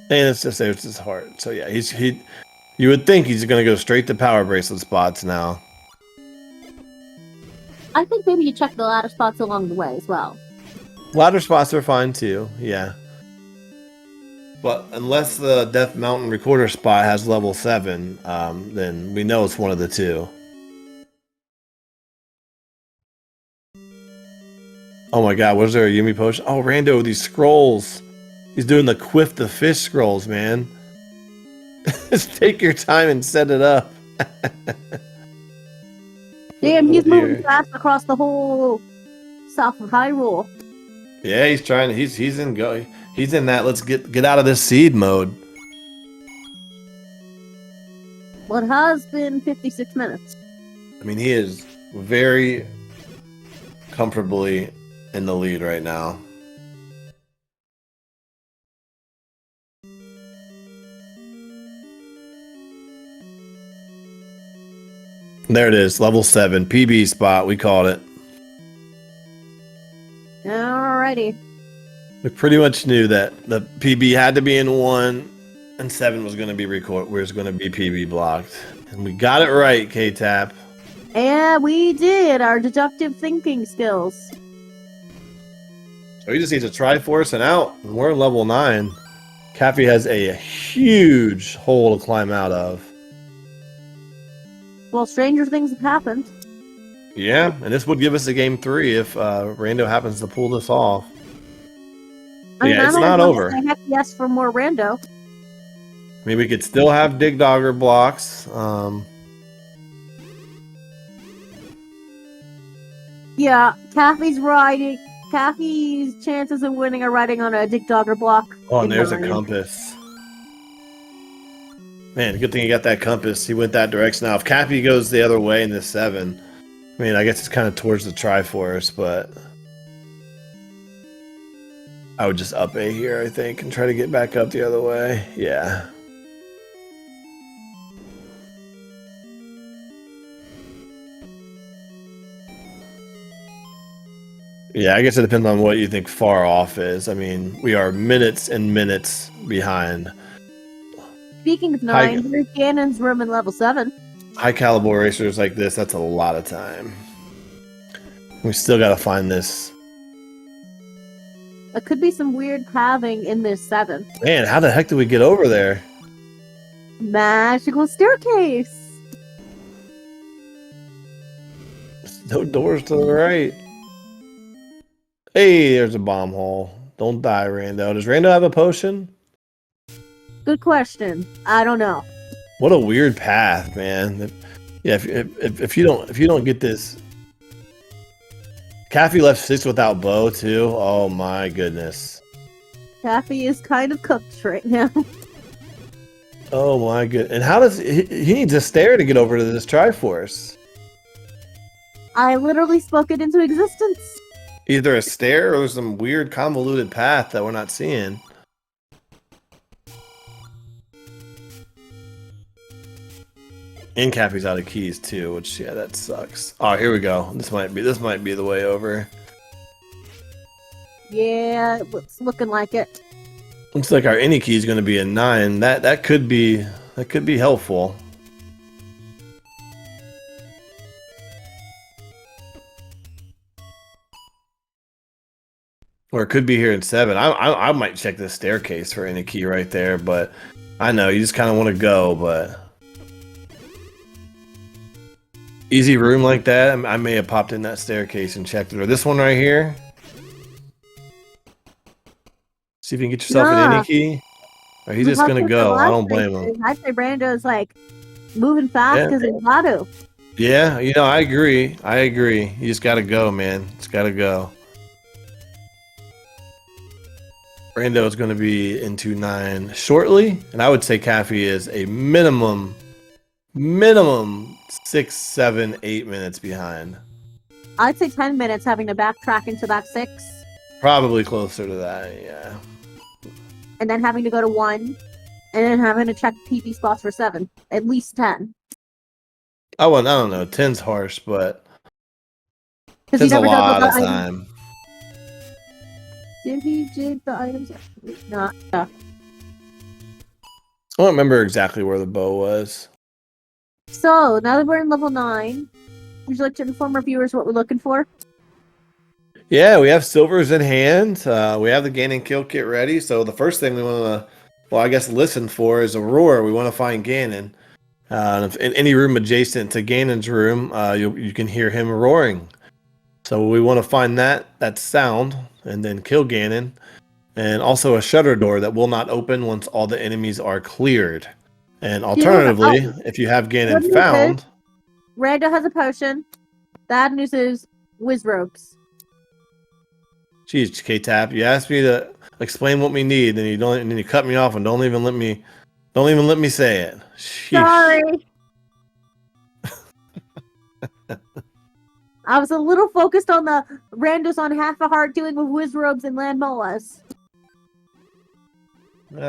And it's his heart. So yeah, you would think he's gonna go straight to power bracelet spots now. I think maybe you check the ladder spots along the way as well. Ladder spots are fine too, yeah. But unless the Death Mountain recorder spot has level 7, then we know it's one of the 2. Oh my god, was there a Yumi potion? Oh, Rando, these scrolls. He's doing the Quiff the Fish scrolls, man. Just take your time and set it up. Damn, he's moving fast across the whole south of Hyrule. Yeah, he's trying. He's in go. He's in that. Let's get out of this seed mode. Well, it has been 56 minutes. I mean, he is very comfortably in the lead right now. There it is, level 7, PB spot, we called it. Alrighty. We pretty much knew that the PB had to be in 1, and 7 was going to be PB blocked. And we got it right, K-Tap. Yeah, we did, our deductive thinking skills. So he just needs a Triforce and out, and we're level 9. Caffy has a huge hole to climb out of. Well, stranger things have happened. Yeah, and this would give us a game 3 if Rando happens to pull this off. Yeah, it's not over. Heck yes for more Rando. I mean, we could still have Dig Dogger blocks. Yeah, Caffy's chances of winning are riding on a Dig Dogger block. Oh, and there's a compass. Man, good thing he got that compass. He went that direction. Now, if Cappy goes the other way in this 7, I mean, I guess it's kind of towards the Triforce, but I would just up A here, I think, and try to get back up the other way. Yeah. Yeah, I guess it depends on what you think far off is. I mean, we are minutes and minutes behind. Speaking of 9, here's Ganon's room in level 7. High caliber racers like this, that's a lot of time. We still gotta find this It could be some weird pathing in this 7. Man, how the heck did we get over there? Magical staircase. No doors to the right. Hey, there's a bomb hole. Don't die, Rando. Does Rando have a potion? Good question. I don't know. What a weird path, man. If you don't get this. Caffy left 6 without bow too. Oh my goodness. Caffy is kind of cooked right now. Oh my good. And how does he needs a stair to get over to this Triforce? I literally spoke it into existence. Either a stair or there's some weird convoluted path that we're not seeing. And Caffy's out of keys too, which yeah, that sucks. Oh, here we go. This might be the way over. Yeah, it's looking like it. Looks like our any key is going to be a 9. That could be helpful. Or it could be here in 7. I might check this staircase for any key right there, but I know you just kind of want to go, but easy room like that. I may have popped in that staircase and checked it. Or this one right here. See if you can get yourself an any key. Or he's just gonna go. I don't blame him. I'd say Brando's like moving fast because he's got to. Yeah, you know, I agree. You just gotta go, man. Just gotta go. Brando is going to be into 9 shortly, and I would say Caffy is a minimum 6, 7, 8 minutes behind. I'd say 10 minutes having to backtrack into that 6. Probably closer to that, yeah. And then having to go to 1, and then having to check PB spots for 7. At least 10. Oh, well, I don't know. 10's harsh, but 10's he a never lot does of the time. Did he jig the items? No. I don't remember exactly where the bow was. So, now that we're in level 9, would you like to inform our viewers what we're looking for? Yeah, we have silvers in hand. We have the Ganon kill kit ready. So the first thing we want to, well, I guess listen for is a roar. We want to find Ganon. If in any room adjacent to Ganon's room, you can hear him roaring. So we want to find that sound and then kill Ganon. And also a shutter door that will not open once all the enemies are cleared. And alternatively, if you have Ganon found... Rando has a potion. Bad news is Wizrobes. Jeez, K-Tap, you asked me to explain what we need, and you cut me off and don't even let me say it. Sheesh. Sorry. I was a little focused on the Rando's on half a heart doing with Wizrobes and Land Molas.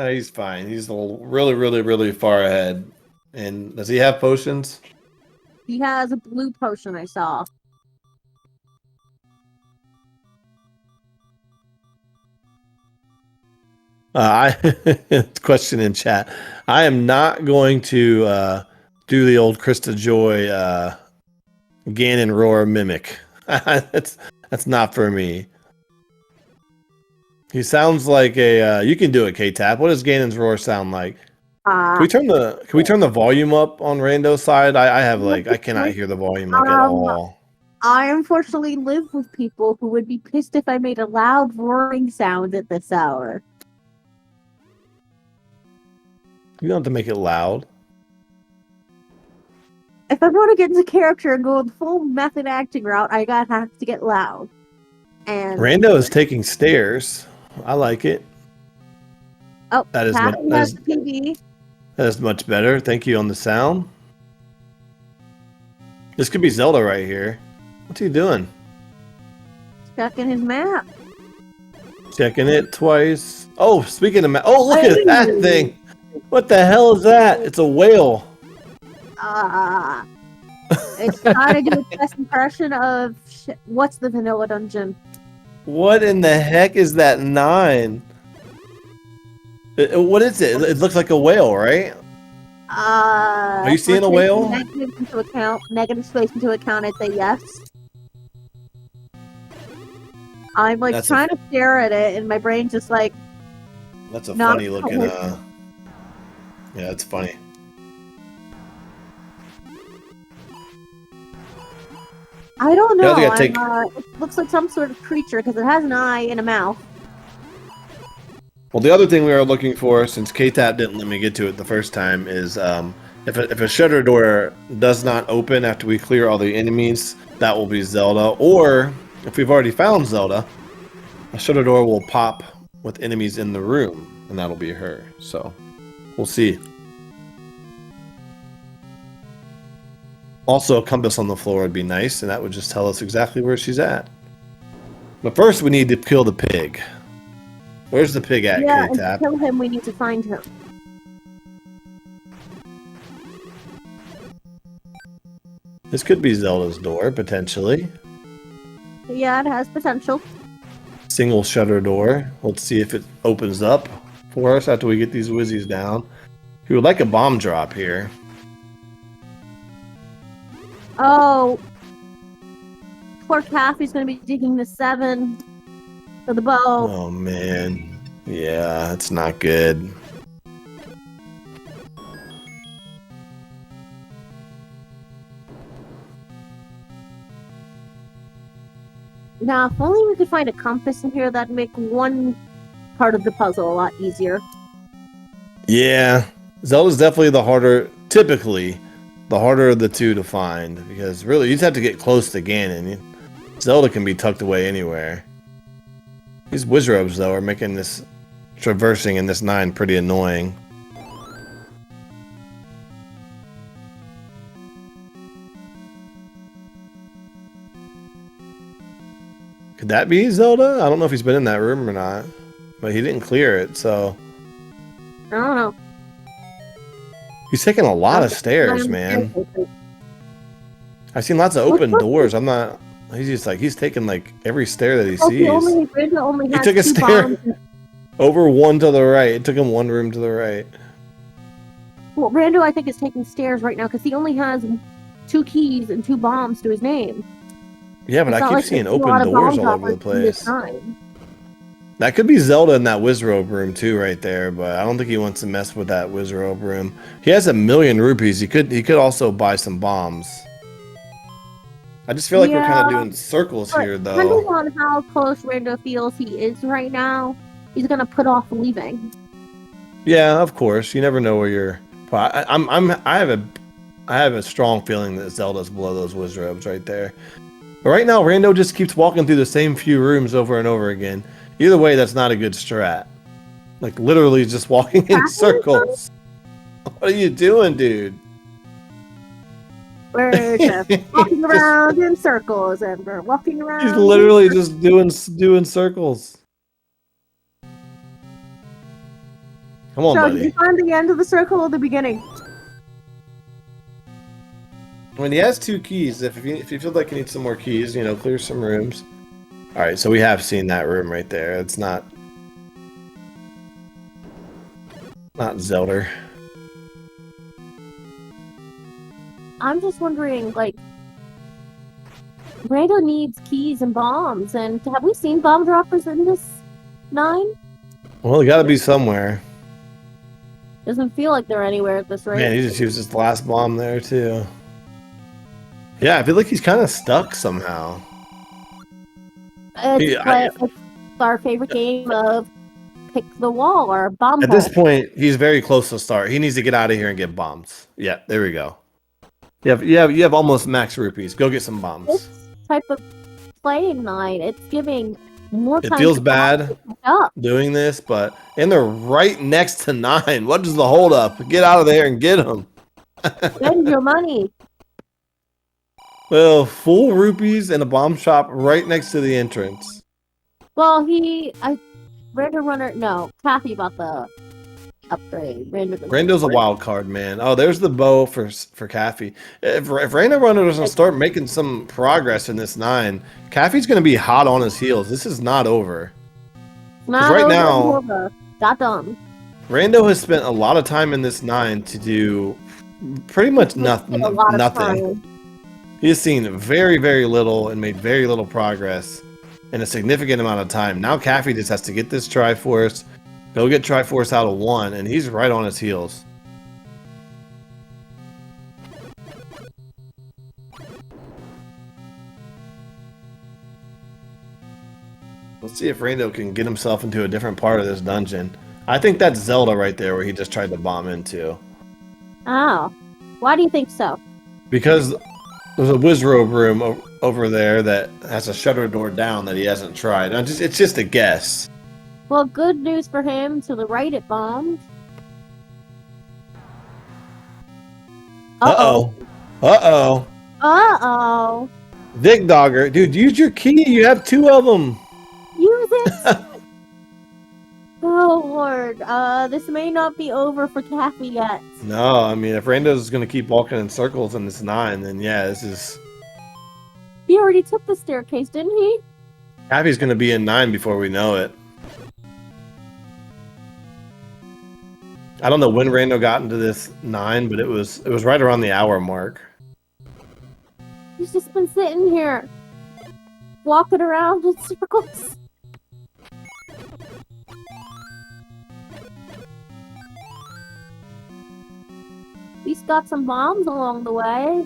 He's fine. He's really, really, really far ahead. And does he have potions? He has a blue potion I saw. Question in chat. I am not going to do the old Krista Joy Ganon roar mimic. That's not for me. He sounds like a. You can do it, K-Tap. What does Ganon's roar sound like? Can we turn the volume up on Rando's side? I cannot hear the volume at all. I unfortunately live with people who would be pissed if I made a loud roaring sound at this hour. You don't have to make it loud. If I want to get into character and go the full method acting route, I have to get loud. And Rando is taking stairs. I like it. Oh, that is much better. Thank you on the sound. This could be Zelda right here. What's he doing? Checking his map. Checking it twice. Oh, speaking of map. Oh, look at that thing. What the hell is that? It's a whale. It's trying to do a best impression of what's the vanilla dungeon? What in the heck is that 9? What is it? It looks like a whale, right? Are you seeing a whale? Negative space into account, I'd say yes. I'm like That's trying to stare at it, and my brain just like. That's a Not funny looking. Yeah, it's funny. I don't Yeah, I know. think I take. It looks like some sort of creature because it has an eye and a mouth. Well, the other thing we are looking for, since KTAP didn't let me get to it the first time, is if a shutter door does not open after we clear all the enemies, that will be Zelda. Or if we've already found Zelda, a shutter door will pop with enemies in the room, and that'll be her. So we'll see. Also, a compass on the floor would be nice, and that would just tell us exactly where she's at. But first, we need to kill the pig. Where's the pig at, Yeah, and to K-Tap? kill him, we need to find him. This could be Zelda's door, potentially. Yeah, it has potential. Single shutter door. Let's see if it opens up for us after we get these whizzies down. We would like a bomb drop here. Oh, poor Caffy's gonna be digging the 7 for the bow. Oh, man. Yeah, it's not good. Now, if only we could find a compass in here, that'd make one part of the puzzle a lot easier. Yeah, Zelda's definitely the harder, typically, the harder of the two to find. Because really, you just have to get close to Ganon. Zelda can be tucked away anywhere. These Wizrobes, though, are making this traversing in this 9 pretty annoying. Could that be Zelda? I don't know if he's been in that room or not. But he didn't clear it, so... I don't know. He's taking a lot of stairs, man. I've seen lots of open doors. I'm not... He's just like, he's taking like every stair that he sees. He took a stair over one to the right. It took him one room to the right. Well, Rando, I think, is taking stairs right now because he only has 2 keys and 2 bombs to his name. Yeah, but I keep seeing open doors all over the place. That could be Zelda in that Wizrobe room too, right there. But I don't think he wants to mess with that Wizrobe room. He has 1,000,000 rupees. He could also buy some bombs. I just feel like we're kind of doing circles here, though. Depending on how close Rando feels he is right now, he's gonna put off leaving. Yeah, of course. You never know where you're. I have a strong feeling that Zelda's below those Wizrobes right there. But right now, Rando just keeps walking through the same few rooms over and over again. Either way, that's not a good strat. Like, literally just walking in circles. What are you doing, dude? We're just walking around in circles, and we're walking around. He's literally just doing circles. Come on, buddy. Did you find the end of the circle or the beginning? When he has 2 keys, if you feel like you need some more keys, clear some rooms. All right, so we have seen that room right there. It's not Zelda. I'm just wondering, like, Rando needs keys and bombs, and have we seen bomb droppers in this 9? Well, they gotta be somewhere. Doesn't feel like they're anywhere at this rate. Man, he just used his last bomb there, too. Yeah, I feel like he's kind of stuck somehow. It's our favorite game of pick the wall or bomb. At this point, he's very close to start. He needs to get out of here and get bombs. Yeah, there we go. You have almost max rupees. Go get some bombs. This type of playing 9, it's giving more time. It feels bad doing this, but and they're right next to 9. What is the holdup? Get out of there and get them. Spend your money. Well, full rupees and a bomb shop right next to the entrance. Well, RandoRunner, no, Caffy bought the upgrade. Rando's a wild card, man. Oh, there's the bow for Caffy. If RandoRunner doesn't start making some progress in this 9, Caffy's going to be hot on his heels. This is not over. Right now, got done. Rando has spent a lot of time in this 9 to do pretty much nothing. He has seen very, very little and made very little progress. in a significant amount of time. Now Caffy just has to get this Triforce, go get Triforce out of 1, and he's right on his heels. Let's see if Rando can get himself into a different part of this dungeon. I think that's Zelda right there where he just tried to bomb into. Oh. Why do you think so? Because there's a Wizrobe room over there that has a shutter door down that he hasn't tried. It's just a guess. Well, good news for him. To the right, it bombed. Uh-oh. Uh-oh. Uh-oh. Dig Dogger. Dude, use your key. You have 2 of them. Use it. Oh, Lord. This may not be over for Caffy yet. No, I mean, if Rando's going to keep walking in circles in this 9, then yeah, this is... He already took the staircase, didn't he? Caffy's going to be in 9 before we know it. I don't know when Rando got into this 9, but it was right around the hour mark. He's just been sitting here, walking around in circles. He's got some bombs along the way.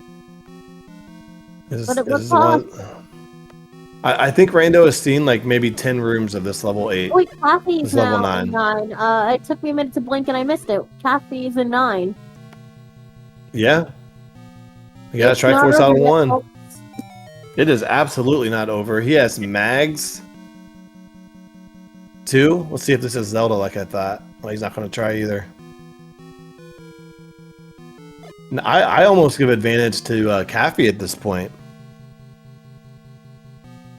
But it was I think Rando has seen like maybe 10 rooms of this level 8. Wait, Caffy's level now 9. It took me a minute to blink and I missed it. Caffy's in 9. Yeah. You got a Triforce out of 1. It is absolutely not over. He has mags. 2. Let's see if this is Zelda like I thought. Well, he's not going to try either. I almost give advantage to Caffy at this point.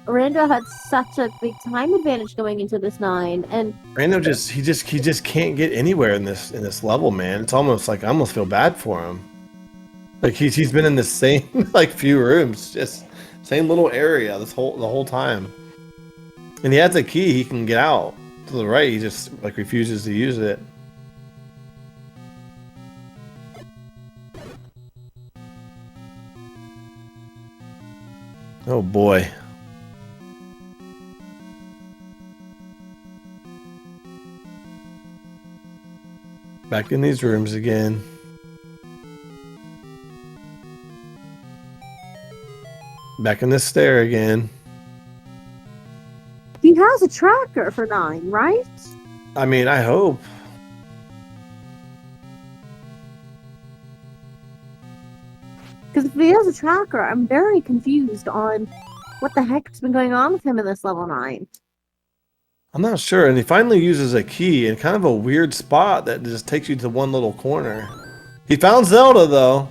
Rando had such a big time advantage going into this 9, and Rando he just can't get anywhere in this level, man. It's almost like I almost feel bad for him. Like he's been in the same like few rooms, just same little area the whole time. And he has a key he can get out to the right. He just like refuses to use it. Oh boy. Back in these rooms again. Back in this stair again. he has a tracker for 9, right? I mean, I hope. Because if he has a tracker, I'm very confused on what the heck's been going on with him in this level 9. I'm not sure. And he finally uses a key in kind of a weird spot that just takes you to one little corner. He found Zelda, though.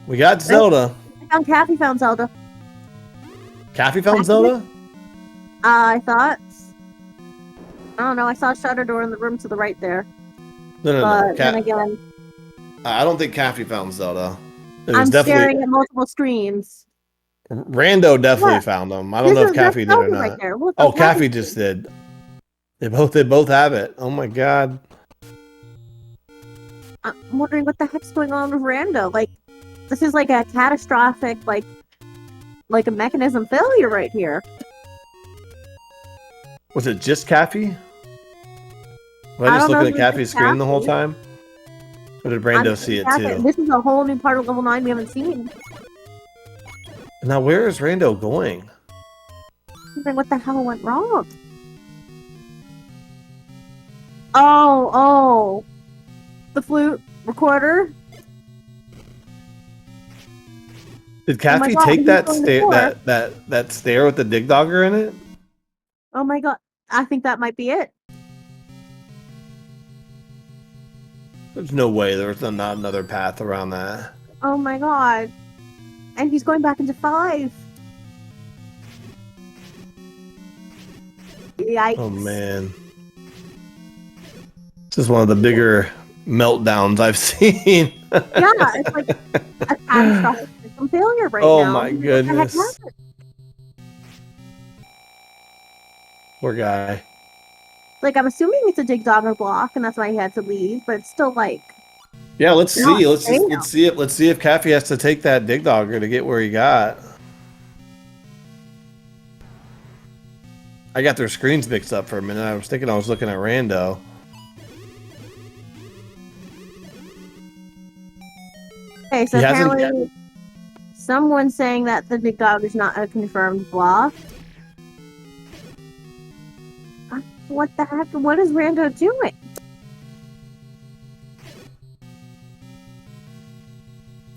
We got Zelda. Caffy found Zelda. Caffy found Zelda? I thought. I don't know. I saw a shutter door in the room to the right there. No. But then again, I don't think Caffy found Zelda. I'm staring at multiple screens. Rando definitely found them. I don't know if Caffy did or not. Right there. Oh, Caffy just did. They both have it. Oh my god. I'm wondering what the heck's going on with Rando. Like, this is like a catastrophic, like a mechanism failure right here. Was it just Caffy? Was I just looking at Caffy's screen the whole time? Or did Rando see it too? This is a whole new part of level 9 we haven't seen. Now where is Rando going? What the hell went wrong? Oh. The flute recorder. Did Caffy take that stair with the dig dogger in it? Oh my god. I think that might be it. There's no way there's not another path around that. Oh my god. And he's going back into 5. Yikes. Oh man. This is one of the bigger meltdowns I've seen. Yeah, it's like a catastrophic system failure right now. Oh my goodness. Poor guy. Like, I'm assuming it's a dig dogger block, and that's why he had to leave, but it's still like... Yeah, let's see. Let's see if Caffy has to take that dig dogger to get where he got. I got their screens mixed up for a minute. I was thinking I was looking at Rando. Okay, so apparently someone's saying that the big dog is not a confirmed block. What the heck? What is Rando doing?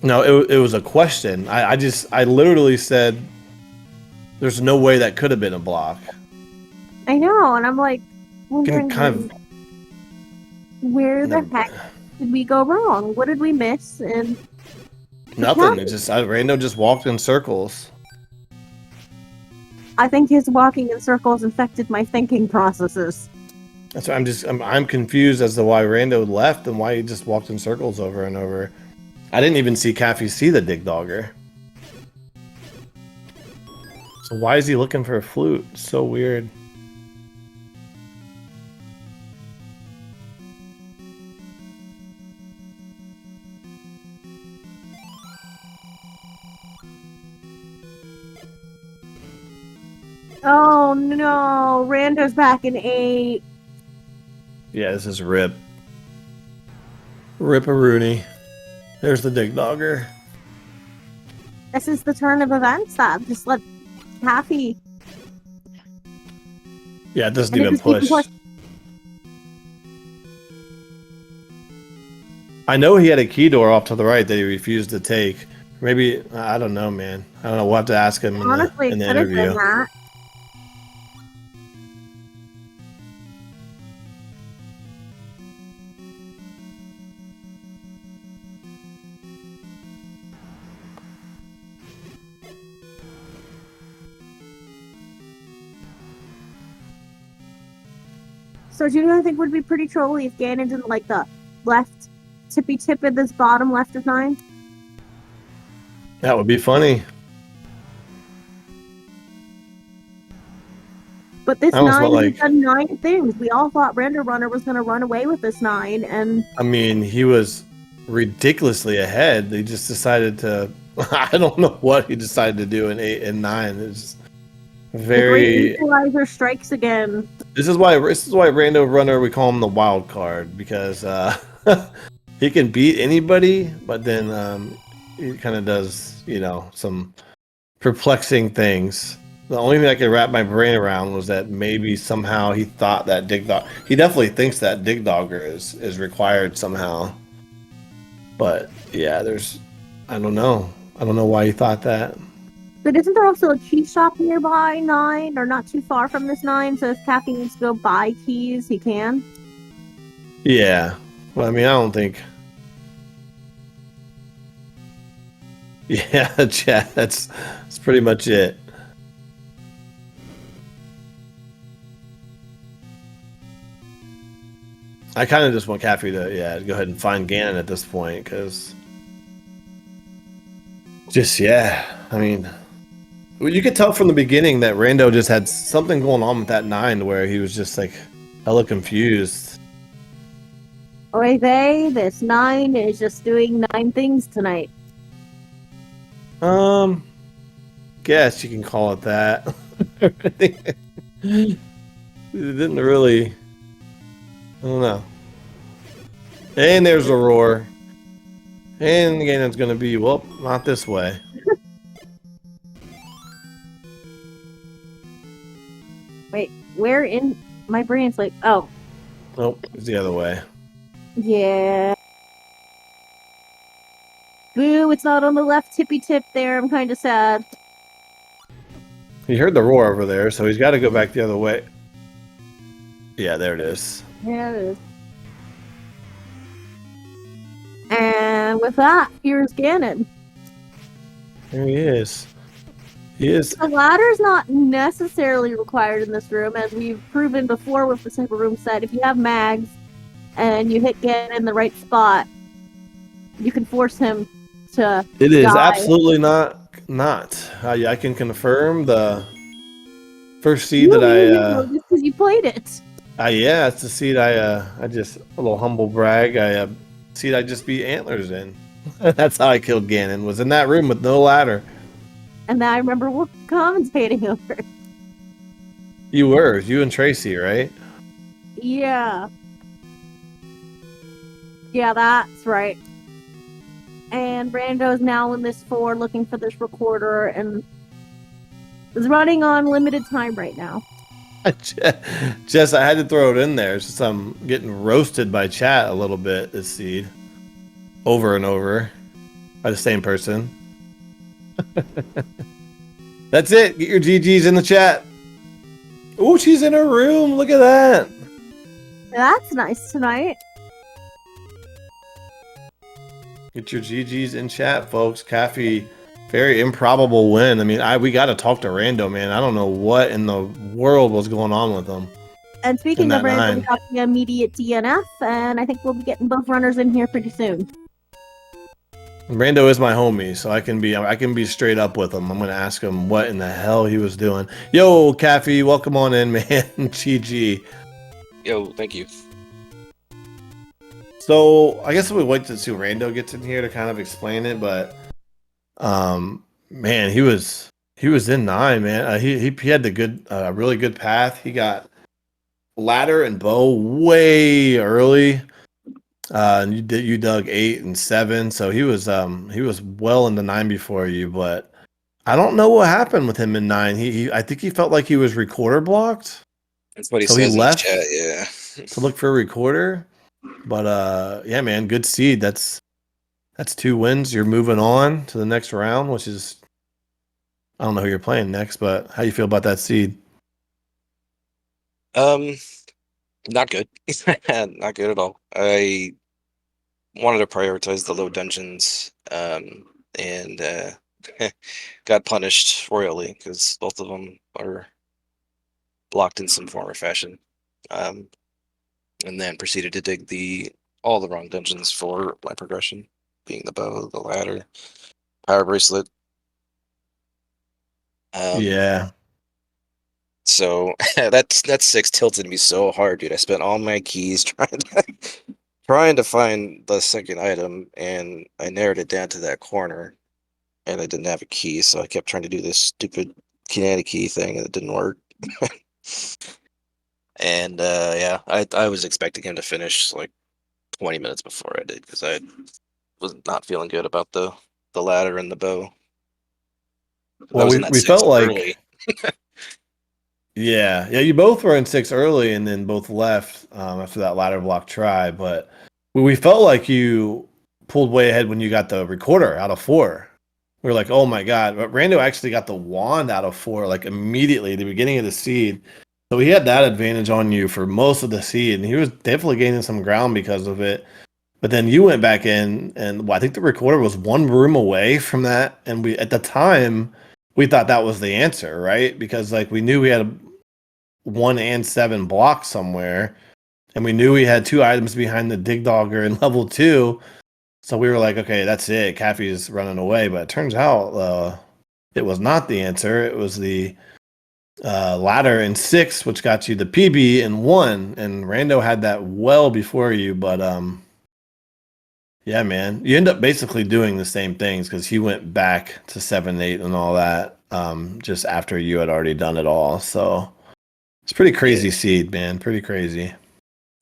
No, it was a question. I literally said there's no way that could have been a block. I know, and I'm like, wondering where the heck did we go wrong? What did we miss? And nothing. It just Rando just walked in circles. I think his walking in circles affected my thinking processes. That's why I'm confused as to why Rando left and why he just walked in circles over and over. I didn't even see Caffy see the Dig Dogger. So why is he looking for a flute? It's so weird. Oh no, Rando's back in 8. Yeah, this is Rip. Rip-a-rooney. There's the Dig Dogger. This is the turn of events that just let Caffy. Yeah, it doesn't even push. I know he had a key door off to the right that he refused to take. Maybe, I don't know, man. I don't know. We'll have to ask him Honestly, in the interview. That. So do you know I think would be pretty trolly if Ganon didn't like the left tippy tip in this bottom left of 9? That would be funny. But this 9 has done 9 things. We all thought RandoRunner was going to run away with this 9, and I mean, he was ridiculously ahead. They just decided to. I don't know what he decided to do in 8 and 9. It's very. The great equalizer strikes again. This is why RandoRunner, we call him the wild card, because he can beat anybody, but then he kind of does, some perplexing things. The only thing I could wrap my brain around was that maybe somehow he thought that he definitely thinks that Dig Dogger is required somehow. But yeah, I don't know why he thought that. But isn't there also a key shop nearby 9, or not too far from this 9? So if Caffy needs to go buy keys, he can? Yeah. Well, I mean, I don't think. Yeah, chat. That's pretty much it. I kind of just want Caffy to go ahead and find Ganon at this point, because I mean, you could tell from the beginning that Rando just had something going on with that 9 where he was just like hella confused. Oy vey, this 9 is just doing 9 things tonight. Guess you can call it that. It didn't really. I don't know. And there's a roar. And Ganon's gonna be, well, not this way. Wait, where in my brain's like, oh. Nope, it's the other way. Yeah. Boo, it's not on the left tippy tip there. I'm kind of sad. He heard the roar over there, so he's got to go back the other way. Yeah, there it is. Yeah, it is. And with that, here's Ganon. There he is. He is. The ladder is not necessarily required in this room, as we've proven before with the type of room set. If you have mags and you hit Ganon in the right spot, you can force him to It is die. absolutely not. I can confirm the first seed that I. Just because you played it. Yeah, it's the seed I just, a little humble brag. Seed I just beat Antlers in. That's how I killed Ganon. Was in that room with no ladder. And then I remember commentating over. You were. You and Tracy, right? Yeah. Yeah, that's right. And Rando's now in this 4 looking for this recorder and is running on limited time right now. Jess, I had to throw it in there since I'm getting roasted by chat a little bit this seed. Over and over. By the same person. That's it. Get your GGs in the chat. Ooh, she's in her room. Look at that. That's nice tonight. Get your GGs in chat, folks. Caffy, very improbable win. I mean, we got to talk to Rando, man. I don't know what in the world was going on with him. And speaking of Rando, we got the immediate DNF, and I think we'll be getting both runners in here pretty soon. Rando is my homie, so I can be straight up with him. I'm gonna ask him what in the hell he was doing. Yo, Caffy, welcome on in, man. GG. Yo, thank you. So I guess we wait to see Rando gets in here to kind of explain it, but man, he was in 9, man. He had the good, really good path. He got ladder and bow way early. And you dug 8 and 7, so he was well into 9 before you, but I don't know what happened with him in 9. I think he felt like he was recorder blocked. That's what he so says he left in the chat, yeah. to look for a recorder. But yeah, man, good seed. That's 2 wins. You're moving on to the next round, which is I don't know who you're playing next, but how you feel about that seed? Not good. Not good at all. I wanted to prioritize the low dungeons, and got punished royally because both of them are blocked in some form or fashion. And then proceeded to dig all the wrong dungeons for my progression, being the bow, the ladder, power bracelet. Yeah. So that 6 tilted me so hard, dude. I spent all my keys trying to find the second item, and I narrowed it down to that corner, and I didn't have a key, so I kept trying to do this stupid kinetic key thing, and it didn't work. And yeah, I was expecting him to finish like 20 minutes before I did, because I was not feeling good about the ladder and the bow. Well, we felt like early. Yeah, you both were in 6 early and then both left after that ladder block try, but we felt like you pulled way ahead when you got the recorder out of 4. We were like, oh my god, but Rando actually got the wand out of 4 like immediately at the beginning of the seed. So he had that advantage on you for most of the seed, and he was definitely gaining some ground because of it. But then you went back in, and I think the recorder was 1 room away from that, and we at the time we thought that was the answer, right? Because like we knew we had 1 and 7 blocks somewhere, and we knew we had 2 items behind the dig dogger in level 2. So we were like, okay, that's it. Caffy's running away, but it turns out it was not the answer. It was the ladder in 6, which got you the PB in 1, and Rando had that well before you. But yeah, man, you end up basically doing the same things because he went back to 7, 8, and all that just after you had already done it all. So it's pretty crazy seed, man. Pretty crazy.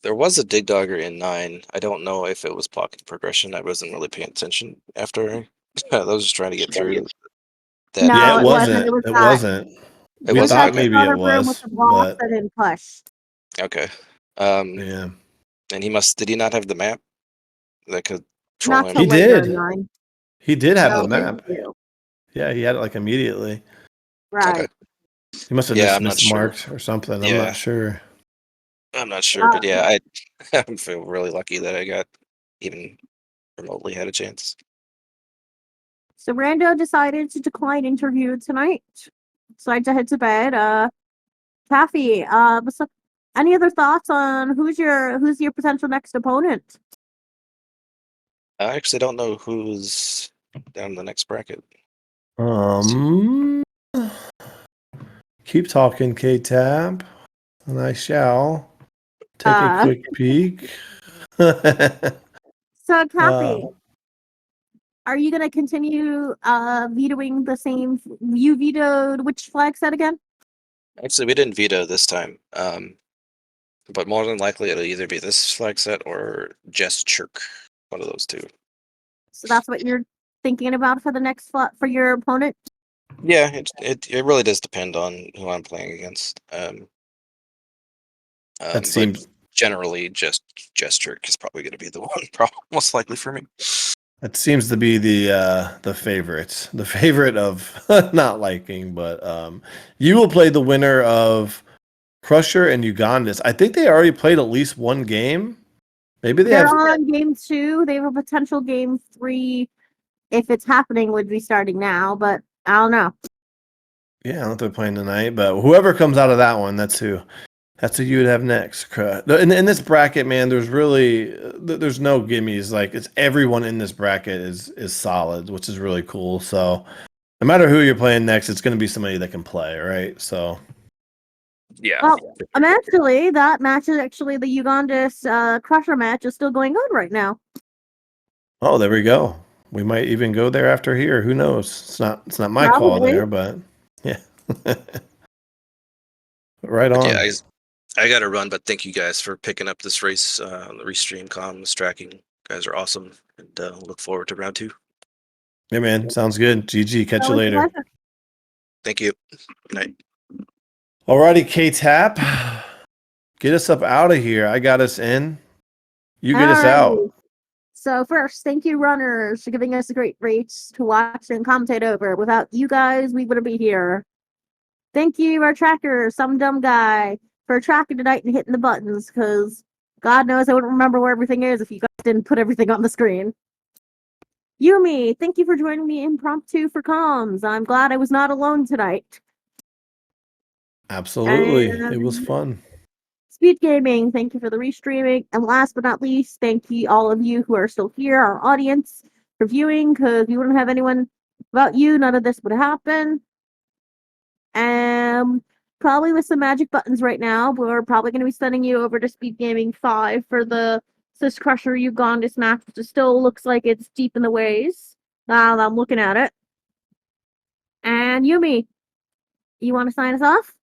There was a dig dogger in 9. I don't know if it was pocket progression. I wasn't really paying attention after. I was just trying to get through that. No, Yeah, it wasn't. It We wasn't? thought Okay. maybe it was. With the blocks that didn't push. Okay. Yeah. And did he not have the map that could troll Not him? till He later did. in 9. He did have So the map. it's you. Yeah, he had it like immediately. Right. Okay. He must have Yeah, just I'm not sure. mismarked or something. I'm Yeah. not sure. I'm not sure, but yeah, I feel really lucky that I got even remotely had a chance. So Rando decided to decline interview tonight. Decided to head to bed. Caffy, so any other thoughts on who's your potential next opponent? I actually don't know who's down in the next bracket. Keep talking, K-Tab, and I shall take a quick peek. So, Caffy, are you going to continue vetoing the same? You vetoed which flag set again? Actually, we didn't veto this time. But more than likely, it'll either be this flag set or just Chirk. One of those two. So that's what you're thinking about for the next for your opponent? Yeah, it really does depend on who I'm playing against. That But seems generally, just Chirk is probably going to be the one, most likely for me. that seems to be the favorite of not liking. But you will play the winner of Crusher and Ugandis. I think they already played at least one game. Maybe they They're have. on game 2. They have a potential game 3. If it's happening, would be starting now, but I don't know. Yeah, I don't know if they're playing tonight, but whoever comes out of that one, that's who you would have next. In this bracket, man, there's really there's no gimmies. Like it's everyone in this bracket is solid, which is really cool. So no matter who you're playing next, it's going to be somebody that can play, right? So Yeah. Well, that match is actually the Ugandis Crusher match is still going on right now. oh, there we go. We might even go there after here. Who knows? It's not my call Probably. there, but yeah. Right on. Yeah, I got to run, but thank you guys for picking up this race on the Restream comms tracking. You guys are awesome, and look forward to round 2. Yeah, man. Sounds good. GG. Catch you later. Thank you. Good night. Alrighty, K-Tap. Get us up out of here. I got us in. You get us out. So first, thank you, runners, for giving us a great race to watch and commentate over. Without you guys, we wouldn't be here. Thank you, our tracker, some dumb guy, for tracking tonight and hitting the buttons, because God knows I wouldn't remember where everything is if you guys didn't put everything on the screen. Yumi, thank you for joining me impromptu for comms. I'm glad I was not alone tonight. Absolutely. It was fun. SpeedGaming, thank you for the restreaming. And last but not least, thank you all of you who are still here, our audience, for viewing, because if you wouldn't have anyone without you, none of this would happen. Probably with some magic buttons right now, we're probably going to be sending you over to SpeedGaming 5 for the Sis Crusher Ugandis match, which still looks like it's deep in the ways. Now I'm looking at it. And Yumi, you want to sign us off?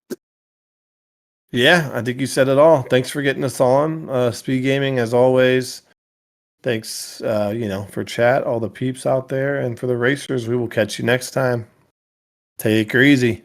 Yeah, I think you said it all. Thanks for getting us on. SpeedGaming, as always. Thanks, for chat, all the peeps out there, and for the racers. We will catch you next time. Take her easy.